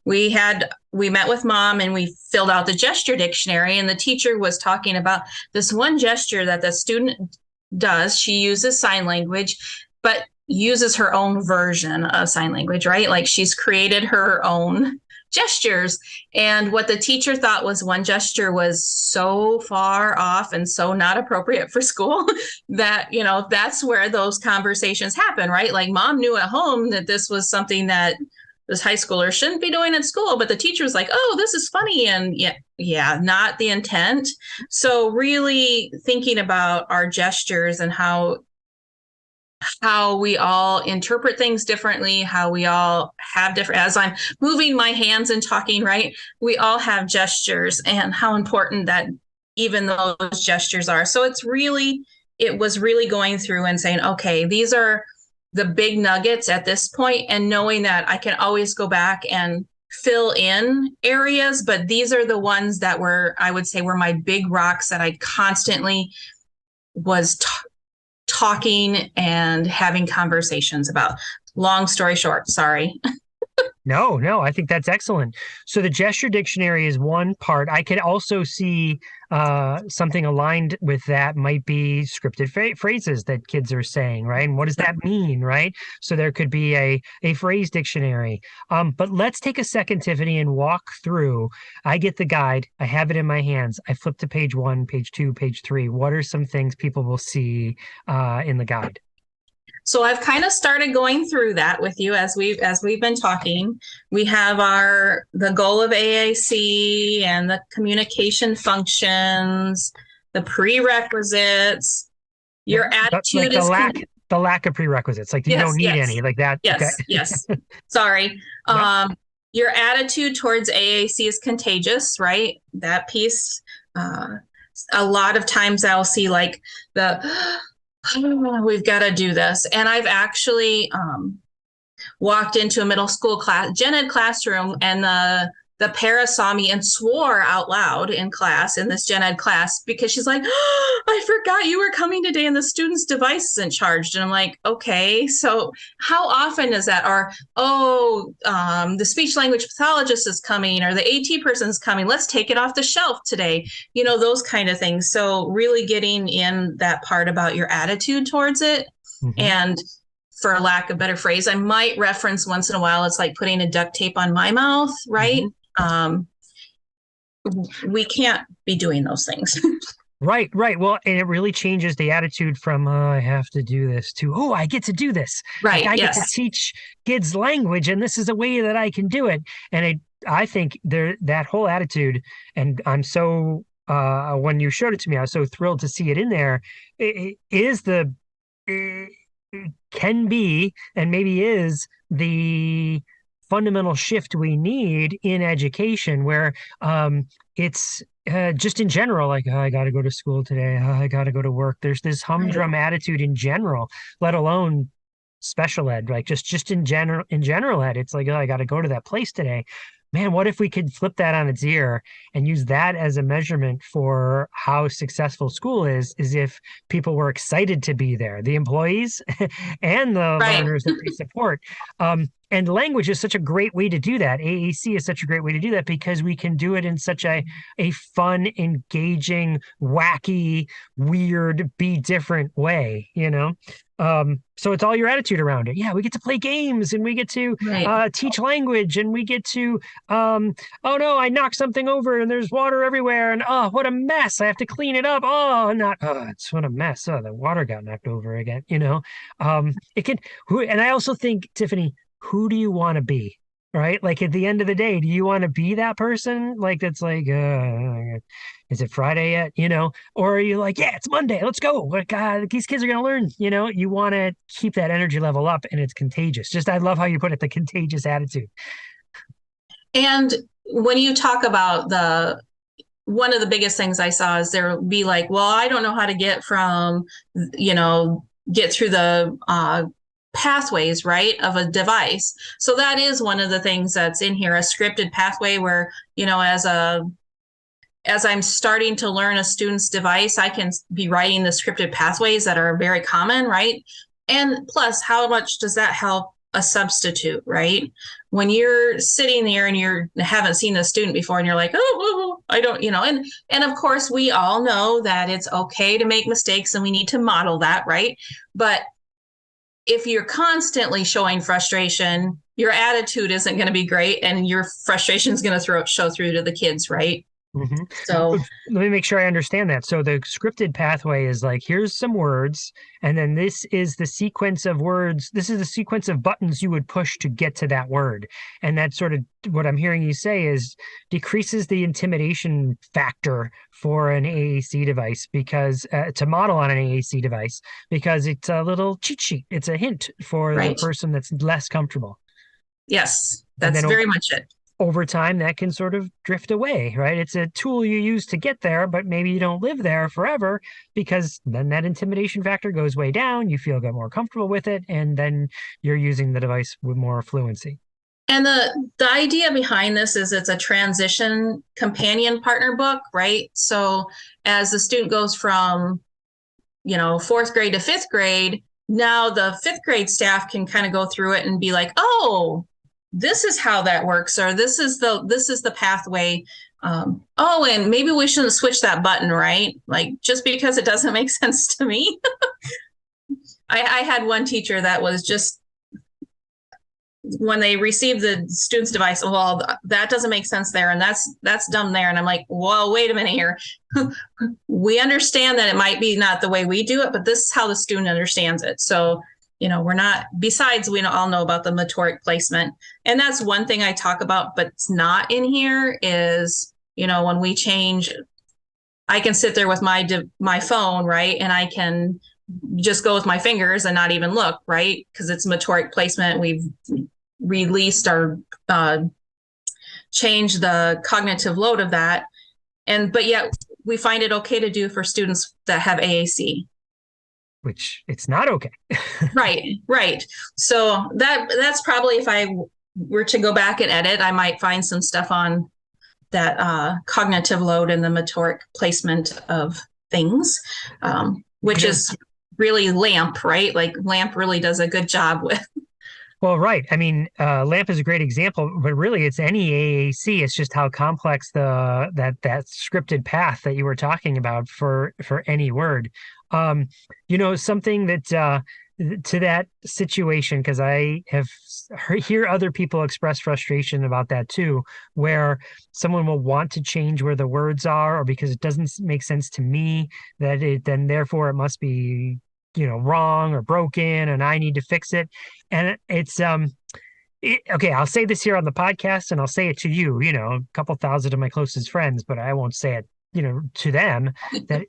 we met with mom and we filled out the gesture dictionary, and the teacher was talking about this one gesture that the student does. She uses sign language, but uses her own version of sign language, right? Like she's created her own gestures. And what the teacher thought was one gesture was so far off and so not appropriate for school that, that's where those conversations happen, right? Like mom knew at home that this was something that this high schooler shouldn't be doing at school, but the teacher was like, oh, this is funny. And yeah, not the intent. So really thinking about our gestures and how we all interpret things differently, how we all have different, as I'm moving my hands and talking, right? We all have gestures and how important that even those gestures are. So it was really going through and saying, okay, these are the big nuggets at this point, and knowing that I can always go back and fill in areas, but these are the ones that I would say were my big rocks that I constantly was talking and having conversations about. Long story short, sorry. No, I think that's excellent. So the gesture dictionary is one part. I could also see something aligned with that might be scripted phrases that kids are saying, right? And what does that mean, right? So there could be a phrase dictionary. But let's take a second, Tiffanie, and walk through. I get the guide. I have it in my hands. I flip to page 1, page 2, page 3. What are some things people will see in the guide? So I've kind of started going through that with you as we've been talking. We have the goal of AAC and the communication functions, the prerequisites, your attitude the lack of prerequisites. Like you don't need any like that. Yes, okay. Yes. Sorry. Yep. Your attitude towards AAC is contagious, right? That piece. A lot of times I'll see like we've got to do this. And I've actually walked into a middle school gen ed classroom, and the para saw me and swore out loud in class, in this gen ed class, because she's like, oh, I forgot you were coming today and the student's device isn't charged. And I'm like, okay, so how often is that? Or, the speech language pathologist is coming, or the AT person is coming. Let's take it off the shelf today. Those kind of things. So really getting in that part about your attitude towards it. Mm-hmm. And for lack of a better phrase, I might reference once in a while, it's like putting a duct tape on my mouth, right? Mm-hmm. We can't be doing those things. Right. Well, and it really changes the attitude from, I have to do this to, oh, I get to do this. Right. Like, I get to teach kids language, and this is a way that I can do it. And I think that whole attitude, and I'm so, when you showed it to me, I was so thrilled to see it in there. It can be, and maybe is, the fundamental shift we need in education, where it's just in general, like, oh, I got to go to school today. Oh, I got to go to work. There's this humdrum attitude in general, let alone special ed, like just in general ed. It's like, oh, I got to go to that place today. man, what if we could flip that on its ear and use that as a measurement for how successful school is if people were excited to be there, the employees and the Right. learners that they support. And language is such a great way to do that. AAC is such a great way to do that because we can do it in such a fun, engaging, wacky, weird, be different way, you know? So it's all your attitude around it. Yeah, we get to play games and we get to Right. teach language and we get to, oh no, I knocked something over and there's water everywhere and oh, what a mess. I have to clean it up. It's what a mess. Oh, the water got knocked over again, you know? It can, and I also think, Tiffanie, who do you want to be? Right? Like at the end of the day, do you want to be that person? Like that's like, is it Friday yet? You know, or are you like, yeah, it's Monday, let's go. Like, these kids are gonna learn. You know, you want to keep that energy level up, and it's contagious. Just, I love how you put it, the contagious attitude. And when you talk about one of the biggest things I saw is there will be like, well, I don't know how to get from, get through the pathways, right, of a device. So that is one of the things that's in here, a scripted pathway where, as I'm starting to learn a student's device, I can be writing the scripted pathways that are very common, right? And plus, how much does that help a substitute, right? When you're sitting there and you haven't seen a student before and you're like, oh, I don't, and of course we all know that it's okay to make mistakes and we need to model that, right? But if you're constantly showing frustration, your attitude isn't going to be great and your frustration is going to show through to the kids, right? Mm-hmm. So let me make sure I understand that. So the scripted pathway is like, here's some words, and then this is the sequence of words. This is the sequence of buttons you would push to get to that word. And that's sort of what I'm hearing you say is decreases the intimidation factor for an AAC device because to model on an AAC device, because it's a little cheat sheet. It's a hint for the person that's less comfortable. Yes, that's very much it. Over time, that can sort of drift away, right? It's a tool you use to get there, but maybe you don't live there forever because then that intimidation factor goes way down. You feel more comfortable with it, and then you're using the device with more fluency. And the idea behind this is it's a transition companion partner book, right? So as the student goes from, fourth grade to fifth grade, now the fifth grade staff can kind of go through it and be like, oh, this is how that works, or this is the pathway. And maybe we shouldn't switch that button, right? Like just because it doesn't make sense to me. I had one teacher that was just, when they received the student's device, well, that doesn't make sense there, and that's dumb there. And I'm like, whoa, wait a minute here. We understand that it might be not the way we do it, but this is how the student understands it. So we're not, besides we all know about the motoric placement. And that's one thing I talk about, but it's not in here is, when we change, I can sit there with my phone, right? And I can just go with my fingers and not even look, right? Because it's motoric placement. We've released or changed the cognitive load of that. But yet we find it okay to do for students that have AAC. Which it's not okay. Right. So that's probably, if I were to go back and edit, I might find some stuff on that cognitive load and the motoric placement of things, which is really LAMP, right? Like LAMP really does a good job with. Well, right. I mean, LAMP is a great example, but really it's any AAC. It's just how complex that scripted path that you were talking about for any word. Something that to that situation, because I have hear other people express frustration about that too, where someone will want to change where the words are, or because it doesn't make sense to me, then therefore it must be wrong or broken and I need to fix it. And it's okay, I'll say this here on the podcast and I'll say it to you, a couple thousand of my closest friends, but I won't say it to them, that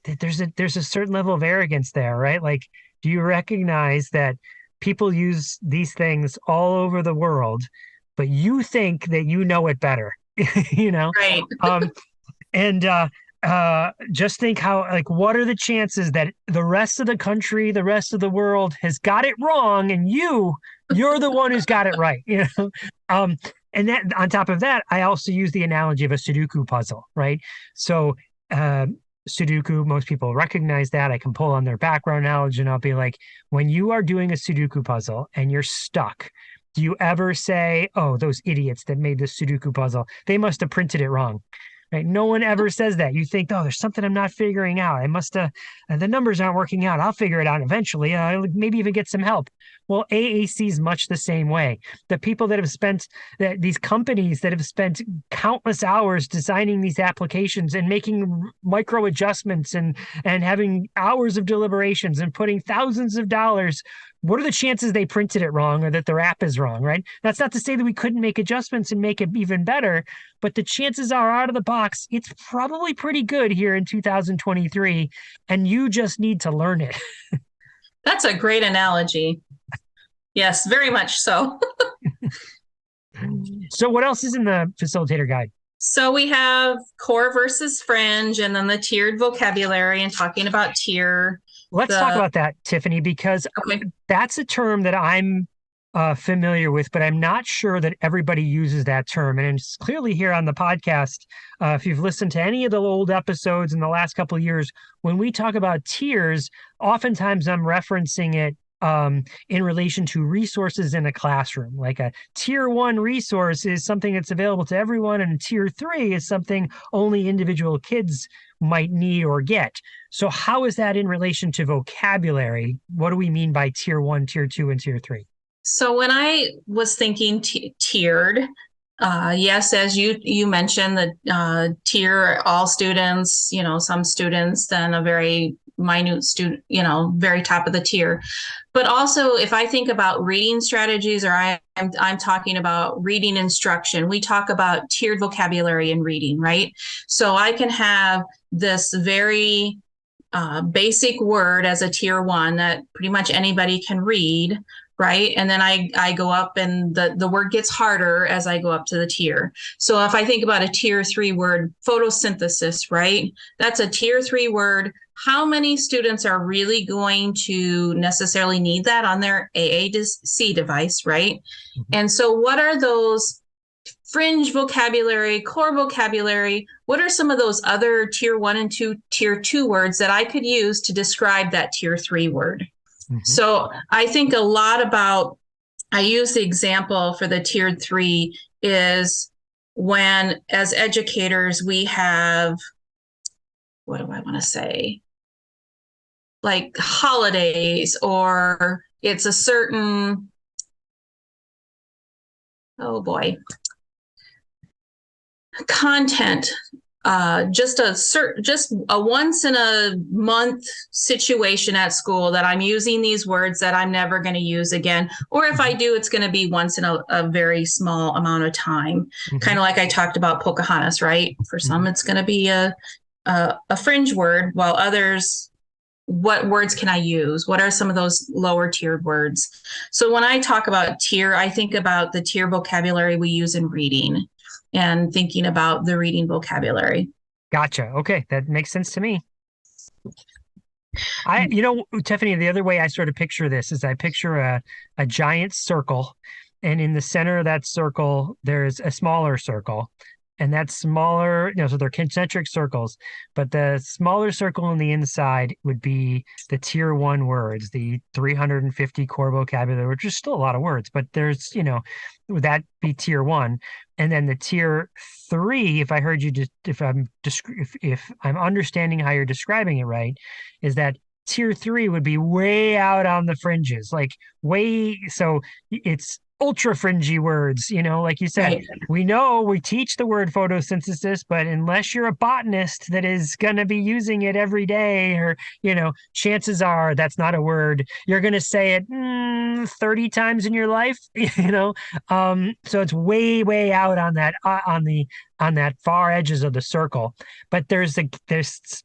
there's a certain level of arrogance there, right? Like, do you recognize that people use these things all over the world, but you think that you know it better, Right. Just think how, like, what are the chances that the rest of the country, the rest of the world has got it wrong, and you're the one who's got it right, And that on top of that, I also use the analogy of a Sudoku puzzle, right? So Sudoku, most people recognize that. I can pull on their background knowledge and I'll be like, when you are doing a Sudoku puzzle and you're stuck, do you ever say, oh, those idiots that made this Sudoku puzzle, they must have printed it wrong? Right? No one ever says that. You think, oh, there's something I'm not figuring out. I must have, the numbers aren't working out. I'll figure it out eventually. I'll maybe even get some help. Well, AAC is much the same way. The people that have spent, these companies that have spent countless hours designing these applications and making micro adjustments and having hours of deliberations and putting thousands of dollars, what are the chances they printed it wrong or that their app is wrong, right? That's not to say that we couldn't make adjustments and make it even better, but the chances are out of the box, it's probably pretty good here in 2023, and you just need to learn it. That's a great analogy. Yes, very much so. So what else is in the facilitator guide? So we have core versus fringe, and then the tiered vocabulary and talking about tier. Let's talk about that, Tiffanie, because that's a term that I'm familiar with, but I'm not sure that everybody uses that term. And it's clearly here on the podcast, if you've listened to any of the old episodes in the last couple of years, when we talk about tiers, oftentimes I'm referencing it in relation to resources in a classroom. Like a tier 1 resource is something that's available to everyone, and tier 3 is something only individual kids might need or get. So how is that in relation to vocabulary? What do we mean by tier 1, tier 2, and tier 3? So when I was thinking tiered, yes, as you mentioned, the tier all students, some students, then a very minute student, very top of the tier. But also, if I think about reading strategies, or I'm talking about reading instruction, we talk about tiered vocabulary in reading, right? So I can have this very basic word as a tier 1 that pretty much anybody can read, right? And then I go up and the word gets harder as I go up to the tier. So if I think about a tier 3 word, photosynthesis, right? That's a tier 3 word. How many students are really going to necessarily need that on their AAC device, right? Mm-hmm. And so what are those fringe vocabulary, core vocabulary? What are some of those other tier 1 and tier 2 words that I could use to describe that tier 3 word? Mm-hmm. So I think a lot about, I use the example for the tier 3 is when, as educators, we have, what do I want to say? Like holidays, or it's a certain, content, just a once in a month situation at school that I'm using these words that I'm never going to use again. Or if I do, it's going to be once in a very small amount of time. Mm-hmm. Kind of like I talked about Pocahontas, right? For some, it's going to be a fringe word, while others, what words can I use? What are some of those lower tiered words? So when I talk about tier, I think about the tier vocabulary we use in reading and thinking about the reading vocabulary. Gotcha. Okay. That makes sense to me. Tiffanie, the other way I sort of picture this is I picture a giant circle, and in the center of that circle, there's a smaller circle. And that smaller, so they're concentric circles, but the smaller circle on the inside would be the tier 1 words, the 350 core vocabulary, which is still a lot of words, but there's, would that be tier 1? And then the tier 3, if I heard you, if I'm understanding how you're describing it right, is that tier 3 would be way out on the fringes, so it's ultra fringy words, like you said, right. We teach the word photosynthesis, but unless you're a botanist that is going to be using it every day, or, chances are that's not a word. You're going to say it 30 times in your life, so it's way out on that, on that far edges of the circle. But there's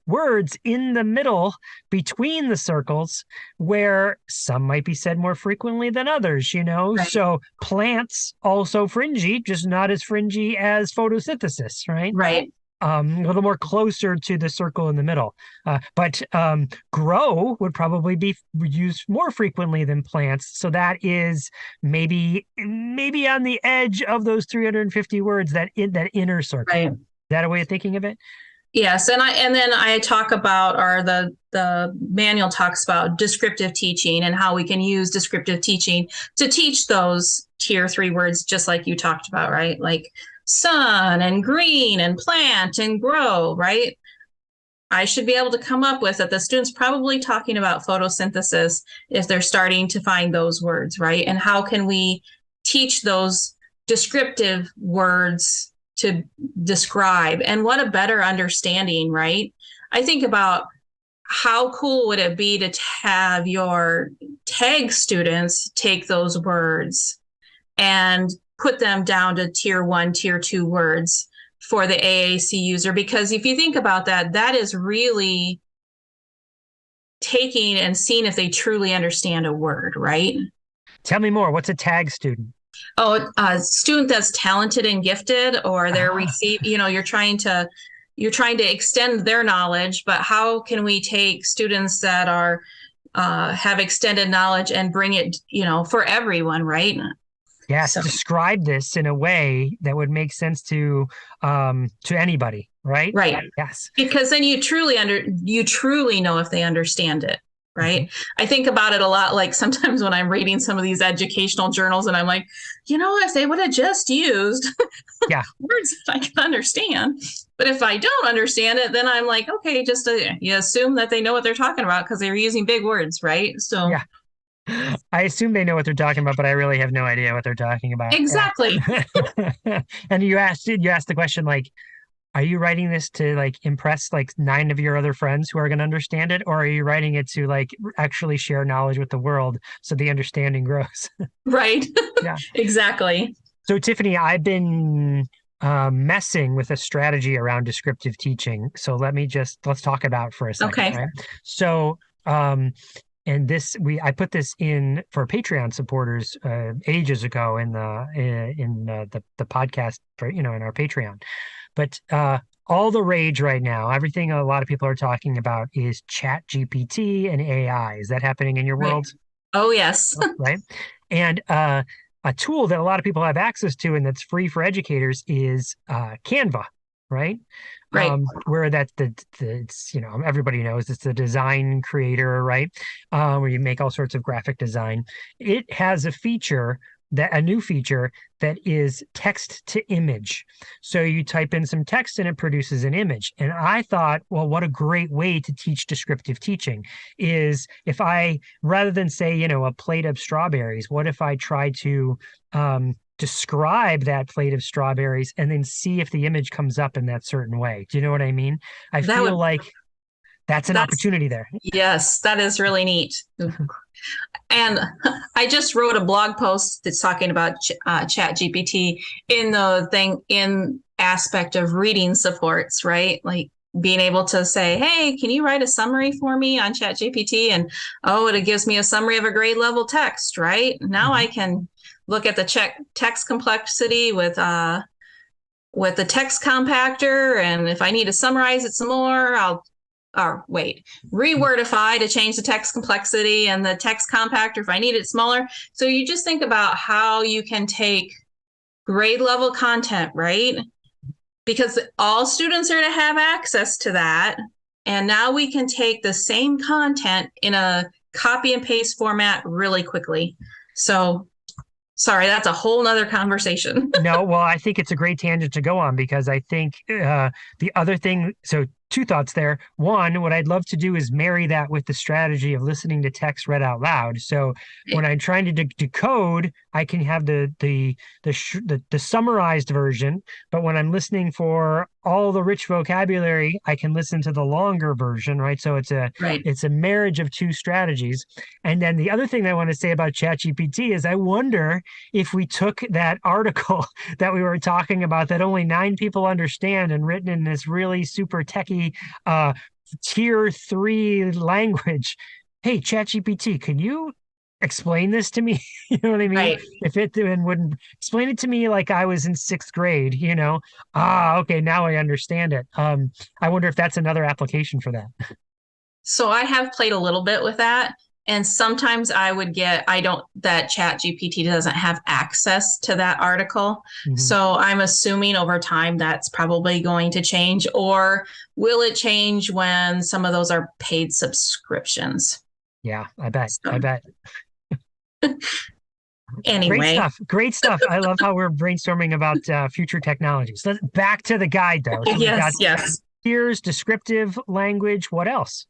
words in the middle between the circles where some might be said more frequently than others, right. So plants also fringy, just not as fringy as photosynthesis, right? Right. a little more closer to the circle in the middle. But grow would probably be used more frequently than plants. So that is maybe on the edge of those 350 words, that inner circle. Right. Is that a way of thinking of it? Yes, and then I talk about, or the manual talks about descriptive teaching and how we can use descriptive teaching to teach those tier 3 words, just like you talked about, right? Like sun and green and plant and grow, right? I should be able to come up with that the student's probably talking about photosynthesis if they're starting to find those words, right? And how can we teach those descriptive words to describe? And what a better understanding, right? I think about how cool would it be to have your tag students take those words and put them down to tier 1, tier 2 words for the AAC user? Because if you think about that, that is really taking and seeing if they truly understand a word, right? Tell me more. What's a tag student? Oh, a student that's talented and gifted, or they're you're trying to extend their knowledge, but how can we take students that are have extended knowledge and bring it, for everyone, right? Yes, so describe this in a way that would make sense to anybody, right? Right. Yes. Because then you truly know if they understand it, right? Mm-hmm. I think about it a lot, like sometimes when I'm reading some of these educational journals and I'm like, if they would have just used words that I can understand. But if I don't understand it, then I'm like, okay, just you assume that they know what they're talking about because they're using big words, right? So yeah. I assume they know what they're talking about, but I really have no idea what they're talking about. Exactly. And you asked the question, like, are you writing this to like impress like 9 of your other friends who are going to understand it? Or are you writing it to like actually share knowledge with the world so the understanding grows? Right. Yeah, exactly. So Tiffanie, I've been messing with a strategy around descriptive teaching. So let's talk about it for a second. Okay. Right? So, and I put this in for Patreon supporters ages ago in the podcast for, in our Patreon. But all the rage right now, everything a lot of people are talking about is Chat GPT and AI. Is that happening in your world? Oh, yes. Right. And a tool that a lot of people have access to and that's free for educators is Canva, right? Right. Where it's, everybody knows it's the design creator, right? Where you make all sorts of graphic design. It has a new feature that is text to image. So you type in some text and it produces an image. And I thought, well, what a great way to teach descriptive teaching is if rather than say, a plate of strawberries, what if I try to describe that plate of strawberries and then see if the image comes up in that certain way? Do you know what I mean? I feel like that's an opportunity there. Yes, that is really neat. And I just wrote a blog post that's talking about Chat GPT in aspect of reading supports, right? Like being able to say, hey, can you write a summary for me on Chat GPT? And it gives me a summary of a grade level text, right? Now I can look at the text complexity with the text compactor. And if I need to summarize it some more, rewordify to change the text complexity and the text compactor if I need it smaller. So you just think about how you can take grade level content, right? Because all students are to have access to that. And now we can take the same content in a copy and paste format really quickly. So sorry, that's a whole nother conversation. No, well, I think it's a great tangent to go on because I think the other thing, so 2 thoughts there. One, what I'd love to do is marry that with the strategy of listening to text read out loud. So when I'm trying to decode, I can have the summarized version, but when I'm listening for all the rich vocabulary, I can listen to the longer version, right? So it's a marriage of 2 strategies. And then the other thing I want to say about ChatGPT is I wonder if we took that article that we were talking about that only 9 people understand and written in this really super techie tier 3 language. Hey, ChatGPT, can you explain this to me. You know what I mean? Right. If it then wouldn't explain it to me like I was in sixth grade, okay, now I understand it. I wonder if that's another application for that. So I have played a little bit with that. And sometimes that Chat GPT doesn't have access to that article. Mm-hmm. So I'm assuming over time that's probably going to change, or will it change when some of those are paid subscriptions? Yeah, I bet. Anyway. Great stuff. I love how we're brainstorming about future technologies. Back to the guide though. So Yes. Here's descriptive language. What else?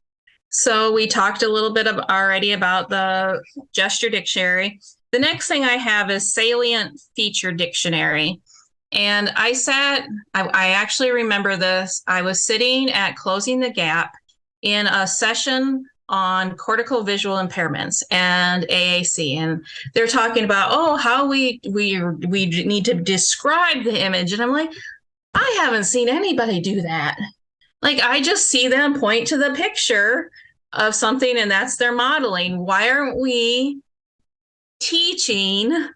So we talked a little bit already about the gesture dictionary. The next thing I have is salient feature dictionary. And I actually remember this. I was sitting at Closing the Gap in a session on cortical visual impairments and AAC. And they're talking about, how we need to describe the image. And I'm like, I haven't seen anybody do that. Like, I just see them point to the picture of something and that's their modeling. Why aren't we teaching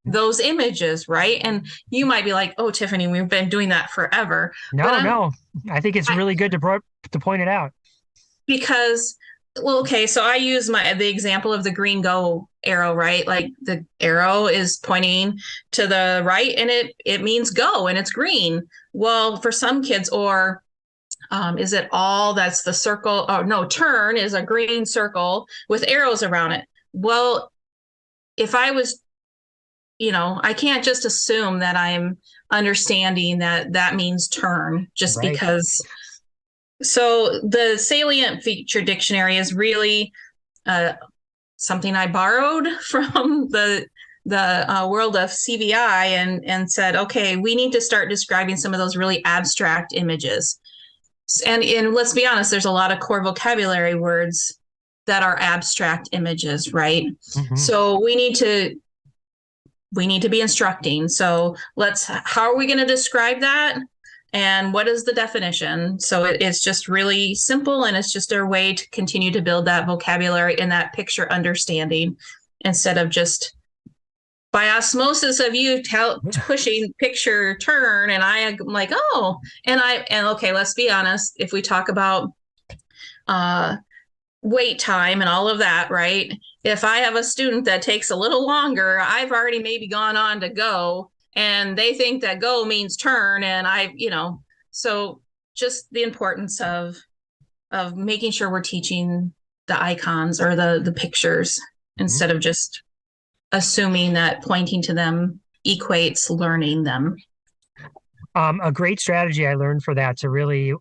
those images, right? And you might be like, oh, Tiffany, we've been doing that forever. No. I think it's really good to point it out. Because, so I use the example of the green go arrow, right? Like the arrow is pointing to the right and it means go and it's green. Well, for some kids, or is it all that's the circle? Oh, no, turn is a green circle with arrows around it. Well, if I was, I can't just assume that I'm understanding that means turn just right. Because. So the salient feature dictionary is really something I borrowed from the world of CVI and said, okay, we need to start describing some of those really abstract images. And let's be honest, there's a lot of core vocabulary words that are abstract images, right? Mm-hmm. So we need to be instructing. So how are we going to describe that? And what is the definition? So it's just really simple, and it's just our way to continue to build that vocabulary and that picture understanding instead of just by osmosis of you pushing picture turn, and I'm like, okay, let's be honest. If we talk about wait time and all of that, right? If I have a student that takes a little longer, I've already maybe gone on to go, and they think that go means turn, and so just the importance of making sure we're teaching the icons or the pictures instead of just assuming that pointing to them equates learning them. A great strategy I learned for that to really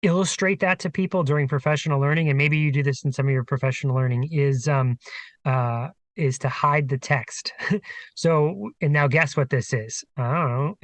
illustrate that to people during professional learning, and maybe you do this in some of your professional learning, is to hide the text. So, and now guess what this is? I don't know.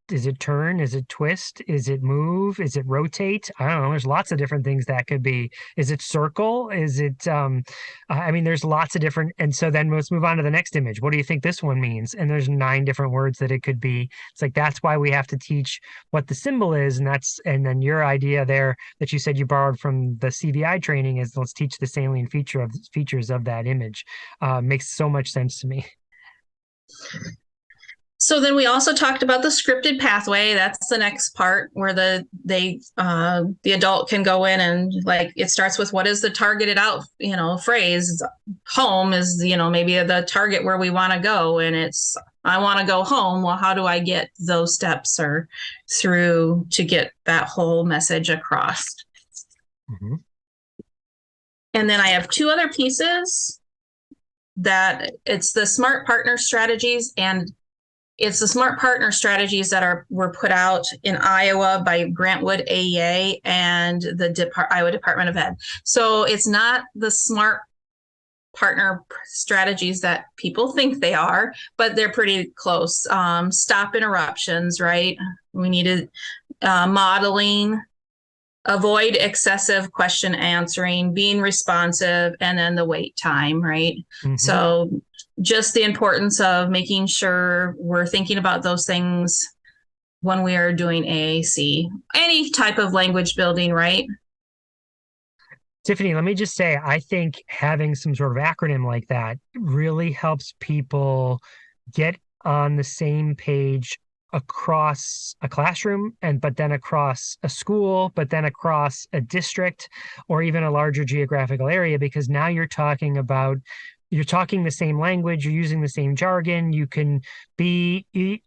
Is it turn? Is it twist? Is it move? Is it rotate? I don't know. There's lots of different things that could be. Is it circle? Is it, there's lots of different. And so then let's move on to the next image. What do you think this one means? And there's 9 different words that it could be. It's like, that's why we have to teach what the symbol is. And then your idea there that you said you borrowed from the CVI training is let's teach the salient features of that image. Makes so much sense to me. So then we also talked about the scripted pathway. That's the next part where the adult can go in and, like, it starts with what is the targeted out, phrase. Home is, maybe the target where we want to go, and it's I want to go home. Well, how do I get those steps or through to get that whole message across? Mm-hmm. And then I have 2 other pieces that it's the smart partner strategies, and it's the smart partner strategies that were put out in Iowa by Grantwood AEA and the Iowa Department of Ed. So it's not the smart partner strategies that people think they are, but they're pretty close. Stop interruptions, right? We needed modeling, avoid excessive question answering, being responsive, and then the wait time, right? Mm-hmm. So just the importance of making sure we're thinking about those things when we are doing AAC, any type of language building, right? Tiffanie, let me just say, I think having some sort of acronym like that really helps people get on the same page across a classroom but then across a school, but then across a district or even a larger geographical area, because now you're talking the same language, you're using the same jargon, you can be, you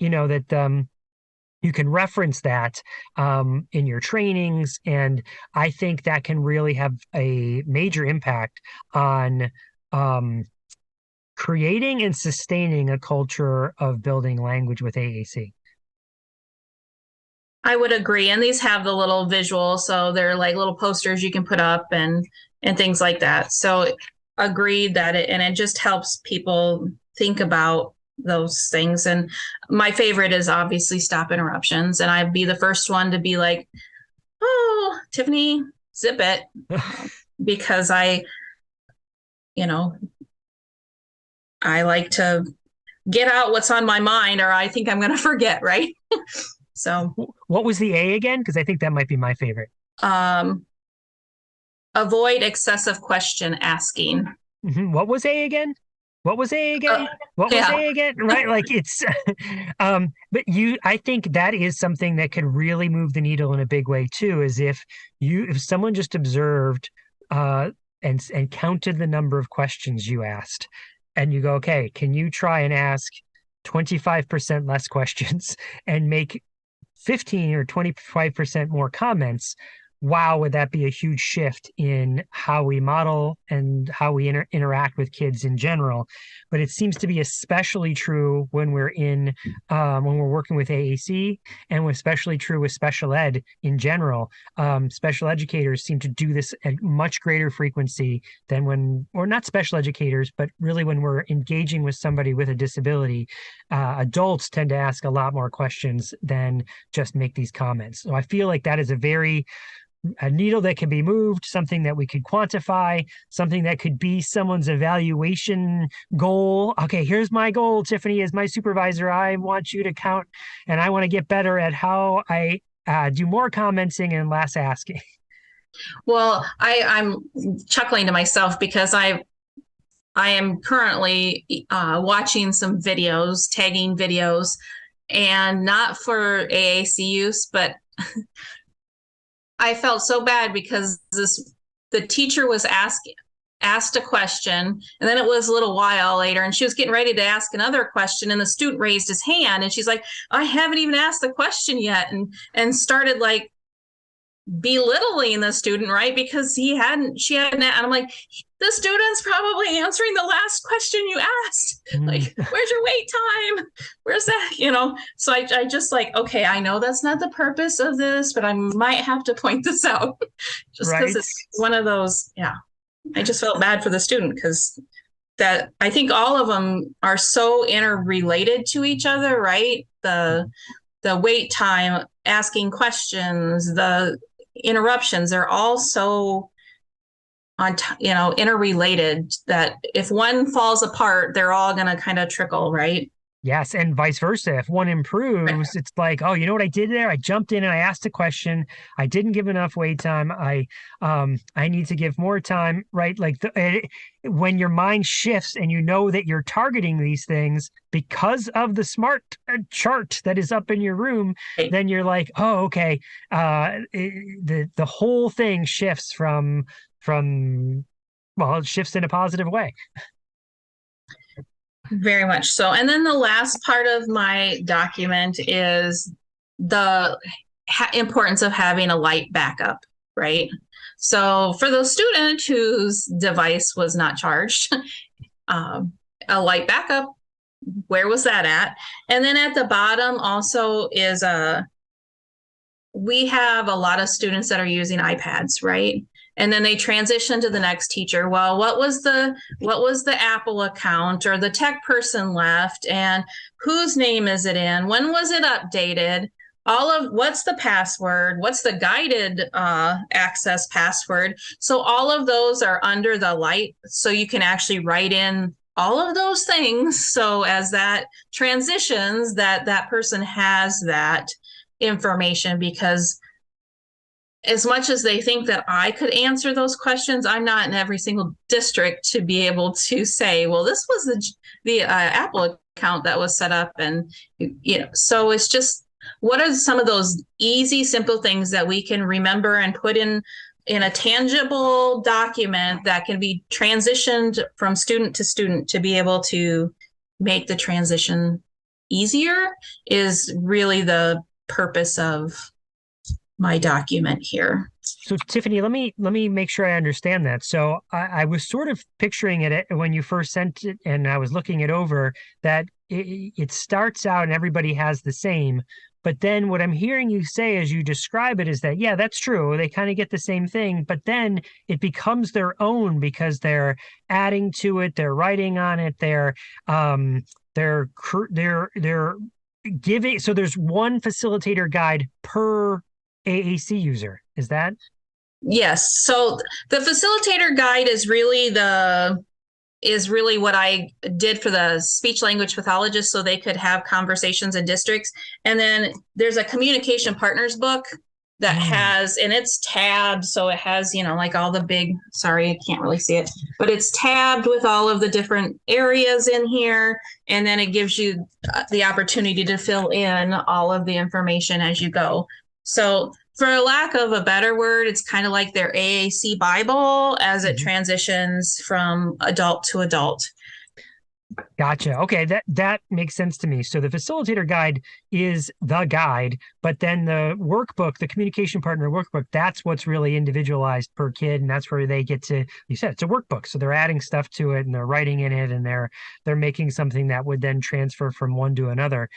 can reference that in your trainings. And I think that can really have a major impact on creating and sustaining a culture of building language with AAC. I would agree. And these have the little visuals, so they're like little posters you can put up and things like that. So agreed that it just helps people think about those things. And my favorite is obviously stop interruptions. And I'd be the first one to be like, oh, Tiffanie, zip it. Because I like to get out what's on my mind, or I think I'm going to forget, right? So what was the A again? Because I think that might be my favorite. Avoid excessive question asking. Mm-hmm. What was A again? What was A again? What was A again? Right? Like it's, but I think that is something that could really move the needle in a big way too, is if someone just observed and counted the number of questions you asked, and you go, okay, can you try and ask 25% less questions and make 15 or 25% more comments? Wow, would that be a huge shift in how we model and how we interact with kids in general? But it seems to be especially true when we're when we're working with AAC, and especially true with special ed in general. Special educators seem to do this at much greater frequency than or not special educators, but really when we're engaging with somebody with a disability. Adults tend to ask a lot more questions than just make these comments. So I feel like that is a needle that can be moved, something that we could quantify, something that could be someone's evaluation goal. Okay, here's my goal, Tiffanie, as my supervisor. I want you to count, and I want to get better at how I do more commenting and less asking. Well, I'm chuckling to myself because I am currently watching some videos, tagging videos, and not for AAC use, but I felt so bad because the teacher was asked a question, and then it was a little while later, and she was getting ready to ask another question, and the student raised his hand, and she's like, I haven't even asked the question yet, and started like belittling the student, right? Because she hadn't, and I'm like, the student's probably answering the last question you asked. Like, where's your wait time? Where's that? So I just like, okay, I know that's not the purpose of this, but I might have to point this out just because it's one of those. Yeah. I just felt bad for the student because that I think all of them are so interrelated to each other, right? The wait time, asking questions, the interruptions, they're all so interrelated that if one falls apart, they're all going to kind of trickle, right? Yes, and vice versa. If one improves, it's like, oh, you know what I did there? I jumped in and I asked a question. I didn't give enough wait time. I need to give more time, right? Like when your mind shifts and you know that you're targeting these things because of the smart chart that is up in your room, then you're like, oh, okay. The whole thing shifts from it shifts in a positive way. Very much so. And then the last part of my document is the importance of having a light backup, right? So for the student whose device was not charged, a light backup, where was that at? And then at the bottom also is we have a lot of students that are using iPads, right? And then they transition to the next teacher. Well, what was the Apple account, or the tech person left, and whose name is it in? When was it updated? What's the password? What's the guided access password? So all of those are under the light, so you can actually write in all of those things. So as that transitions, that person has that information, because as much as they think that I could answer those questions, I'm not in every single district to be able to say, well, this was the Apple account that was set up. And, so it's just, what are some of those easy, simple things that we can remember and put in a tangible document that can be transitioned from student to student to be able to make the transition easier is really the purpose of my document here. So Tiffanie, let me make sure I understand that. So I was sort of picturing it when you first sent it, and I was looking it over, that it starts out and everybody has the same. But then what I'm hearing you say as you describe it is that, yeah, that's true. They kind of get the same thing, but then it becomes their own because they're adding to it, they're writing on it, they're giving. So there's one facilitator guide per AAC user. Is that? Yes. So the facilitator guide is really what I did for the speech language pathologists so they could have conversations in districts. And then there's a communication partners book that has, and it's tabbed. So it has, like all the big, sorry, I can't really see it, but it's tabbed with all of the different areas in here. And then it gives you the opportunity to fill in all of the information as you go. So for lack of a better word, it's kind of like their AAC Bible as it transitions from adult to adult. Gotcha. Okay, that makes sense to me. So the facilitator guide is the guide, but then the workbook, the communication partner workbook, that's what's really individualized per kid, and that's where they get to, you said it's a workbook, so they're adding stuff to it and they're writing in it and they're making something that would then transfer from one to another.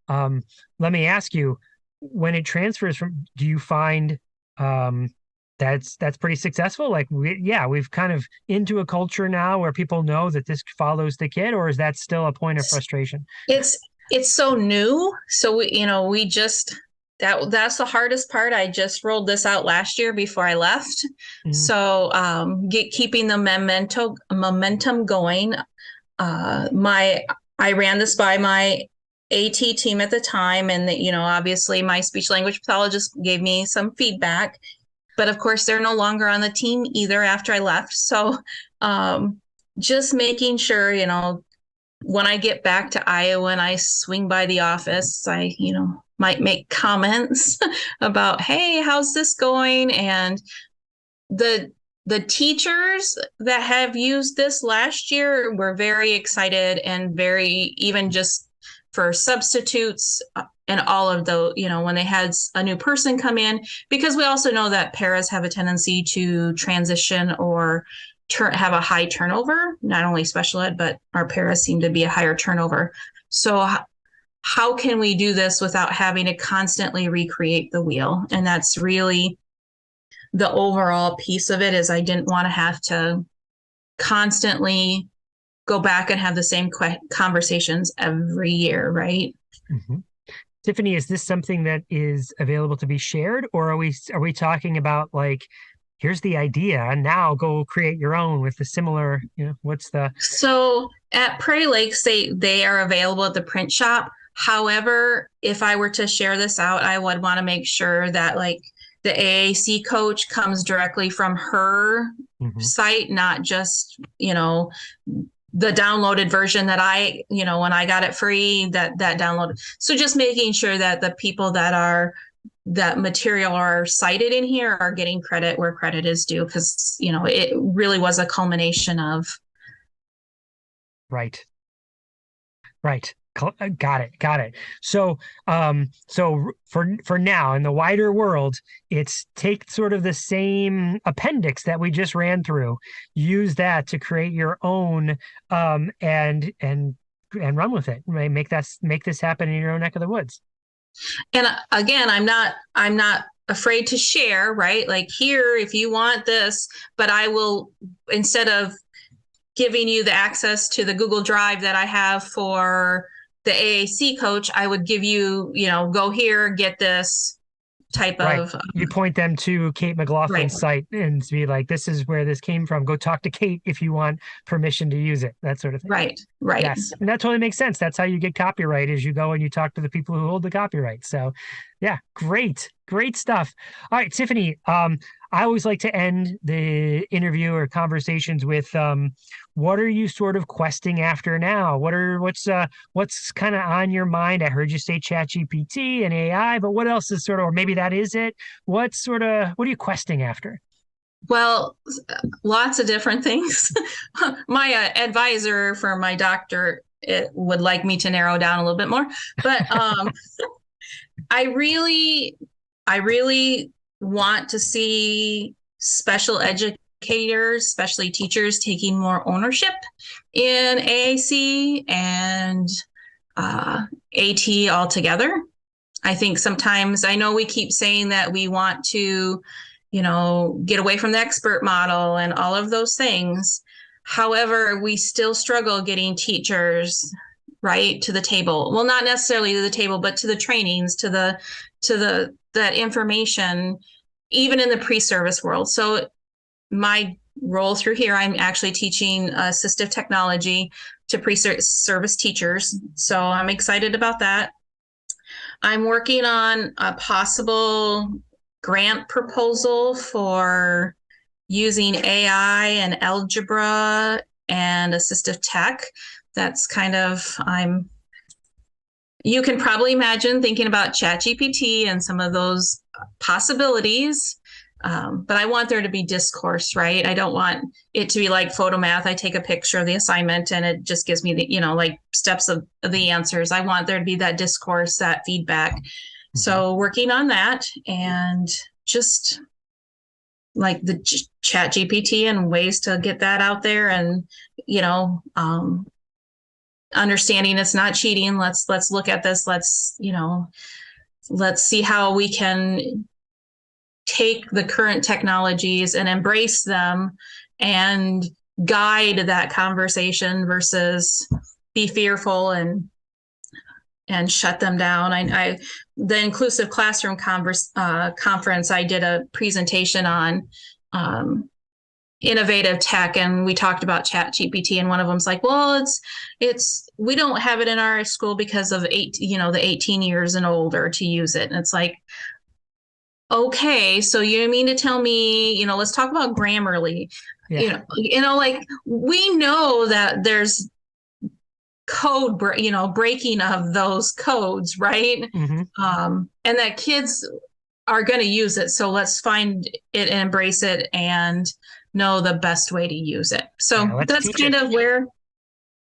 Let me ask you, when it transfers from, do you find that's pretty successful? Like, we've kind of into a culture now where people know that this follows the kid, or is that still a point of frustration? It's so new. So we just, that's the hardest part. I just rolled this out last year before I left. So keeping the momentum going. I ran this by my AT team at the time, and obviously my speech language pathologist gave me some feedback, but of course they're no longer on the team either after I left. So just making sure, when I get back to Iowa and I swing by the office, I, might make comments about, hey, how's this going? And the teachers that have used this last year were very excited and very, even just for substitutes and all of the, when they had a new person come in, because we also know that paras have a tendency to transition or have a high turnover, not only special ed, but our paras seem to be a higher turnover. So how can we do this without having to constantly recreate the wheel? And that's really the overall piece of it, is I didn't want to have to constantly go back and have the same conversations every year, right? Tiffanie, is this something that is available to be shared, or are we talking about, like, here's the idea and now go create your own with the similar, what's the? So at Prairie Lakes, they are available at the print shop. However, if I were to share this out, I would want to make sure that, like, the AAC coach comes directly from her site, not just, the downloaded version that I, when I got it free, that downloaded. So just making sure that the people that material are cited in here are getting credit where credit is due, because, it really was a culmination of. Right. Got it. So, for now, in the wider world, it's take sort of the same appendix that we just ran through, use that to create your own, and run with it. Make this happen in your own neck of the woods. And again, I'm not afraid to share, right? Like, here, if you want this, but I will, instead of giving you the access to the Google Drive that I have for the AAC coach, I would give you, go here, get this type of. You point them to Kate McLaughlin's site and be like, this is where this came from. Go talk to Kate if you want permission to use it, that sort of thing. Right. Yes. And that totally makes sense. That's how you get copyright, is you go and you talk to the people who hold the copyright. So yeah, great. Great stuff. All right, Tiffanie, I always like to end the interview or conversations with what are you sort of questing after now? What's kind of on your mind? I heard you say ChatGPT and AI, but what else is sort of, or maybe that is it. What are you questing after? Well, lots of different things. My advisor for my doctor would like me to narrow down a little bit more, but I really want to see special educators, especially teachers, taking more ownership in AAC and AT altogether. I think sometimes, I know we keep saying that we want to, get away from the expert model and all of those things. However, we still struggle getting teachers right to the table. Well, not necessarily to the table, but to the trainings, to that information, even in the pre-service world. So my role through here, I'm actually teaching assistive technology to pre-service teachers. So I'm excited about that. I'm working on a possible grant proposal for using AI and algebra and assistive tech. That's kind of, you can probably imagine thinking about ChatGPT and some of those possibilities. But I want there to be discourse, right? I don't want it to be like photo math. I take a picture of the assignment and it just gives me the, like steps of the answers. I want there to be that discourse, that feedback. So working on that, and just like the ChatGPT and ways to get that out there, and, understanding it's not cheating. Let's look at this. Let's see how we can take the current technologies and embrace them and guide that conversation versus be fearful and shut them down. The Inclusive Classroom Conference, I did a presentation on innovative tech, and we talked about ChatGPT, and one of them's like, well, it's we don't have it in our school because of the 18 years and older to use it. And it's like, okay, so you mean to tell me, let's talk about Grammarly. Yeah. Like, we know that there's code, breaking of those codes, right? And that kids are going to use it. So let's find it and embrace it and know the best way to use it. So that's kind of where.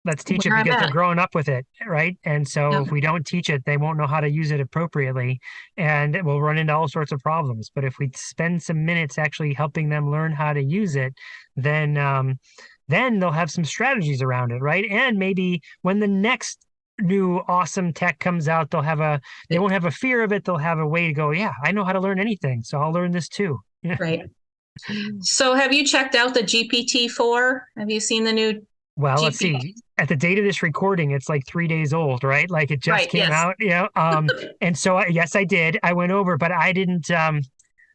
Let's teach it because they're growing up with it, right? And so if we don't teach it, they won't know how to use it appropriately, and we'll run into all sorts of problems. But if we spend some minutes actually helping them learn how to use it, then they'll have some strategies around it, right? And maybe when the next new awesome tech comes out, they won't have a fear of it. They'll have a way to go, yeah, I know how to learn anything, so I'll learn this too. Right. So have you checked out the GPT-4? Have you seen the new? Well, let's see. At the date of this recording, it's like 3 days old, right? Like it just came out, and so yes, I did. I went over, but I didn't.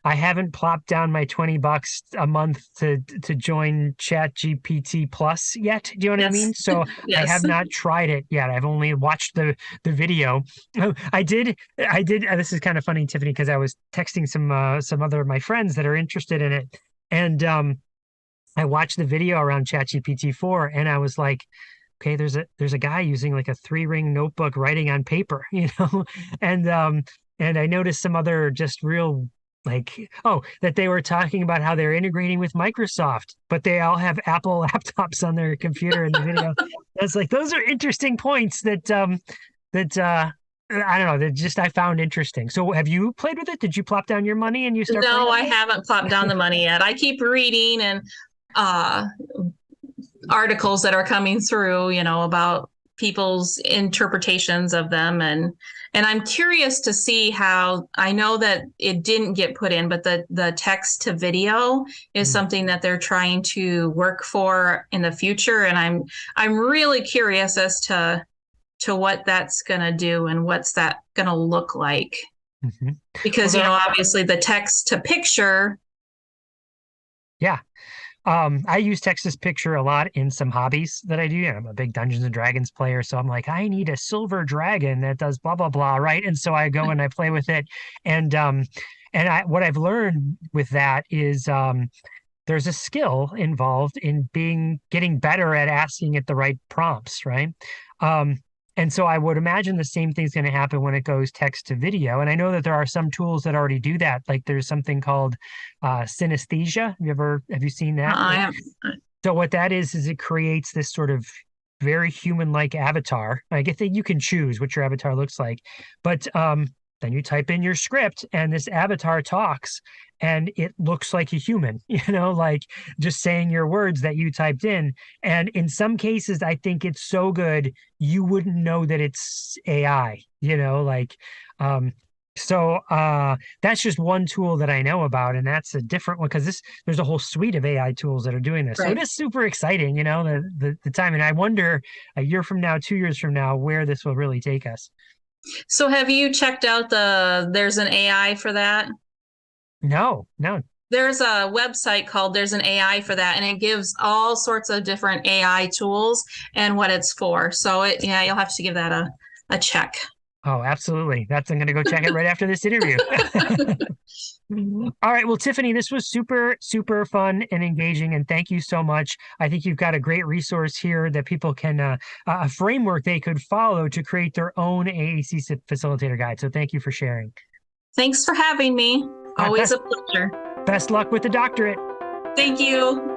I haven't plopped down my $20 a month to join ChatGPT Plus yet. Do you know what I mean? So I have not tried it yet. I've only watched the video. I did. This is kind of funny, Tiffanie, because I was texting some other of my friends that are interested in it, and I watched the video around ChatGPT 4, and I was like, okay, there's a guy using like a 3-ring notebook writing on paper, and I noticed some other just real that they were talking about how they're integrating with Microsoft, but they all have Apple laptops on their computer in the video. I was like, those are interesting points that I don't know, that just I found interesting. So have you played with it? Did you plop down your money and you start? No, I haven't plopped down the money yet. I keep reading and articles that are coming through, about people's interpretations of them, and I'm curious to see how. I know that it didn't get put in, but the text to video is something that they're trying to work for in the future, and I'm really curious as to what that's going to do and what's that going to look like. Because obviously the text to picture. Yeah. I use text-to-picture a lot in some hobbies that I do. I'm a big Dungeons and Dragons player, so I'm like, I need a silver dragon that does blah blah blah, right? And so I go and I play with it, and what I've learned with that is there's a skill involved in getting better at asking it the right prompts, right? And so I would imagine the same thing's going to happen when it goes text to video. And I know that there are some tools that already do that. Like there's something called synesthesia. Have you seen that? I have. So what that is it creates this sort of very human-like avatar. I guess that you can choose what your avatar looks like, but then you type in your script and this avatar talks and it looks like a human, like just saying your words that you typed in. And in some cases, I think it's so good, you wouldn't know that it's AI, so that's just one tool that I know about. And that's a different one because there's a whole suite of AI tools that are doing this. Right. So it is super exciting, the time. And I wonder a year from now, 2 years from now, where this will really take us. So have you checked out there's an AI for that? No. There's a website called There's an AI for that, and it gives all sorts of different AI tools and what it's for. So you'll have to give that a check. Oh, absolutely. I'm going to go check it right after this interview. All right. Well, Tiffanie, this was super, super fun and engaging. And thank you so much. I think you've got a great resource here that people can, a framework they could follow to create their own AAC Facilitator guide. So thank you for sharing. Thanks for having me. Always a pleasure. Best luck with the doctorate. Thank you.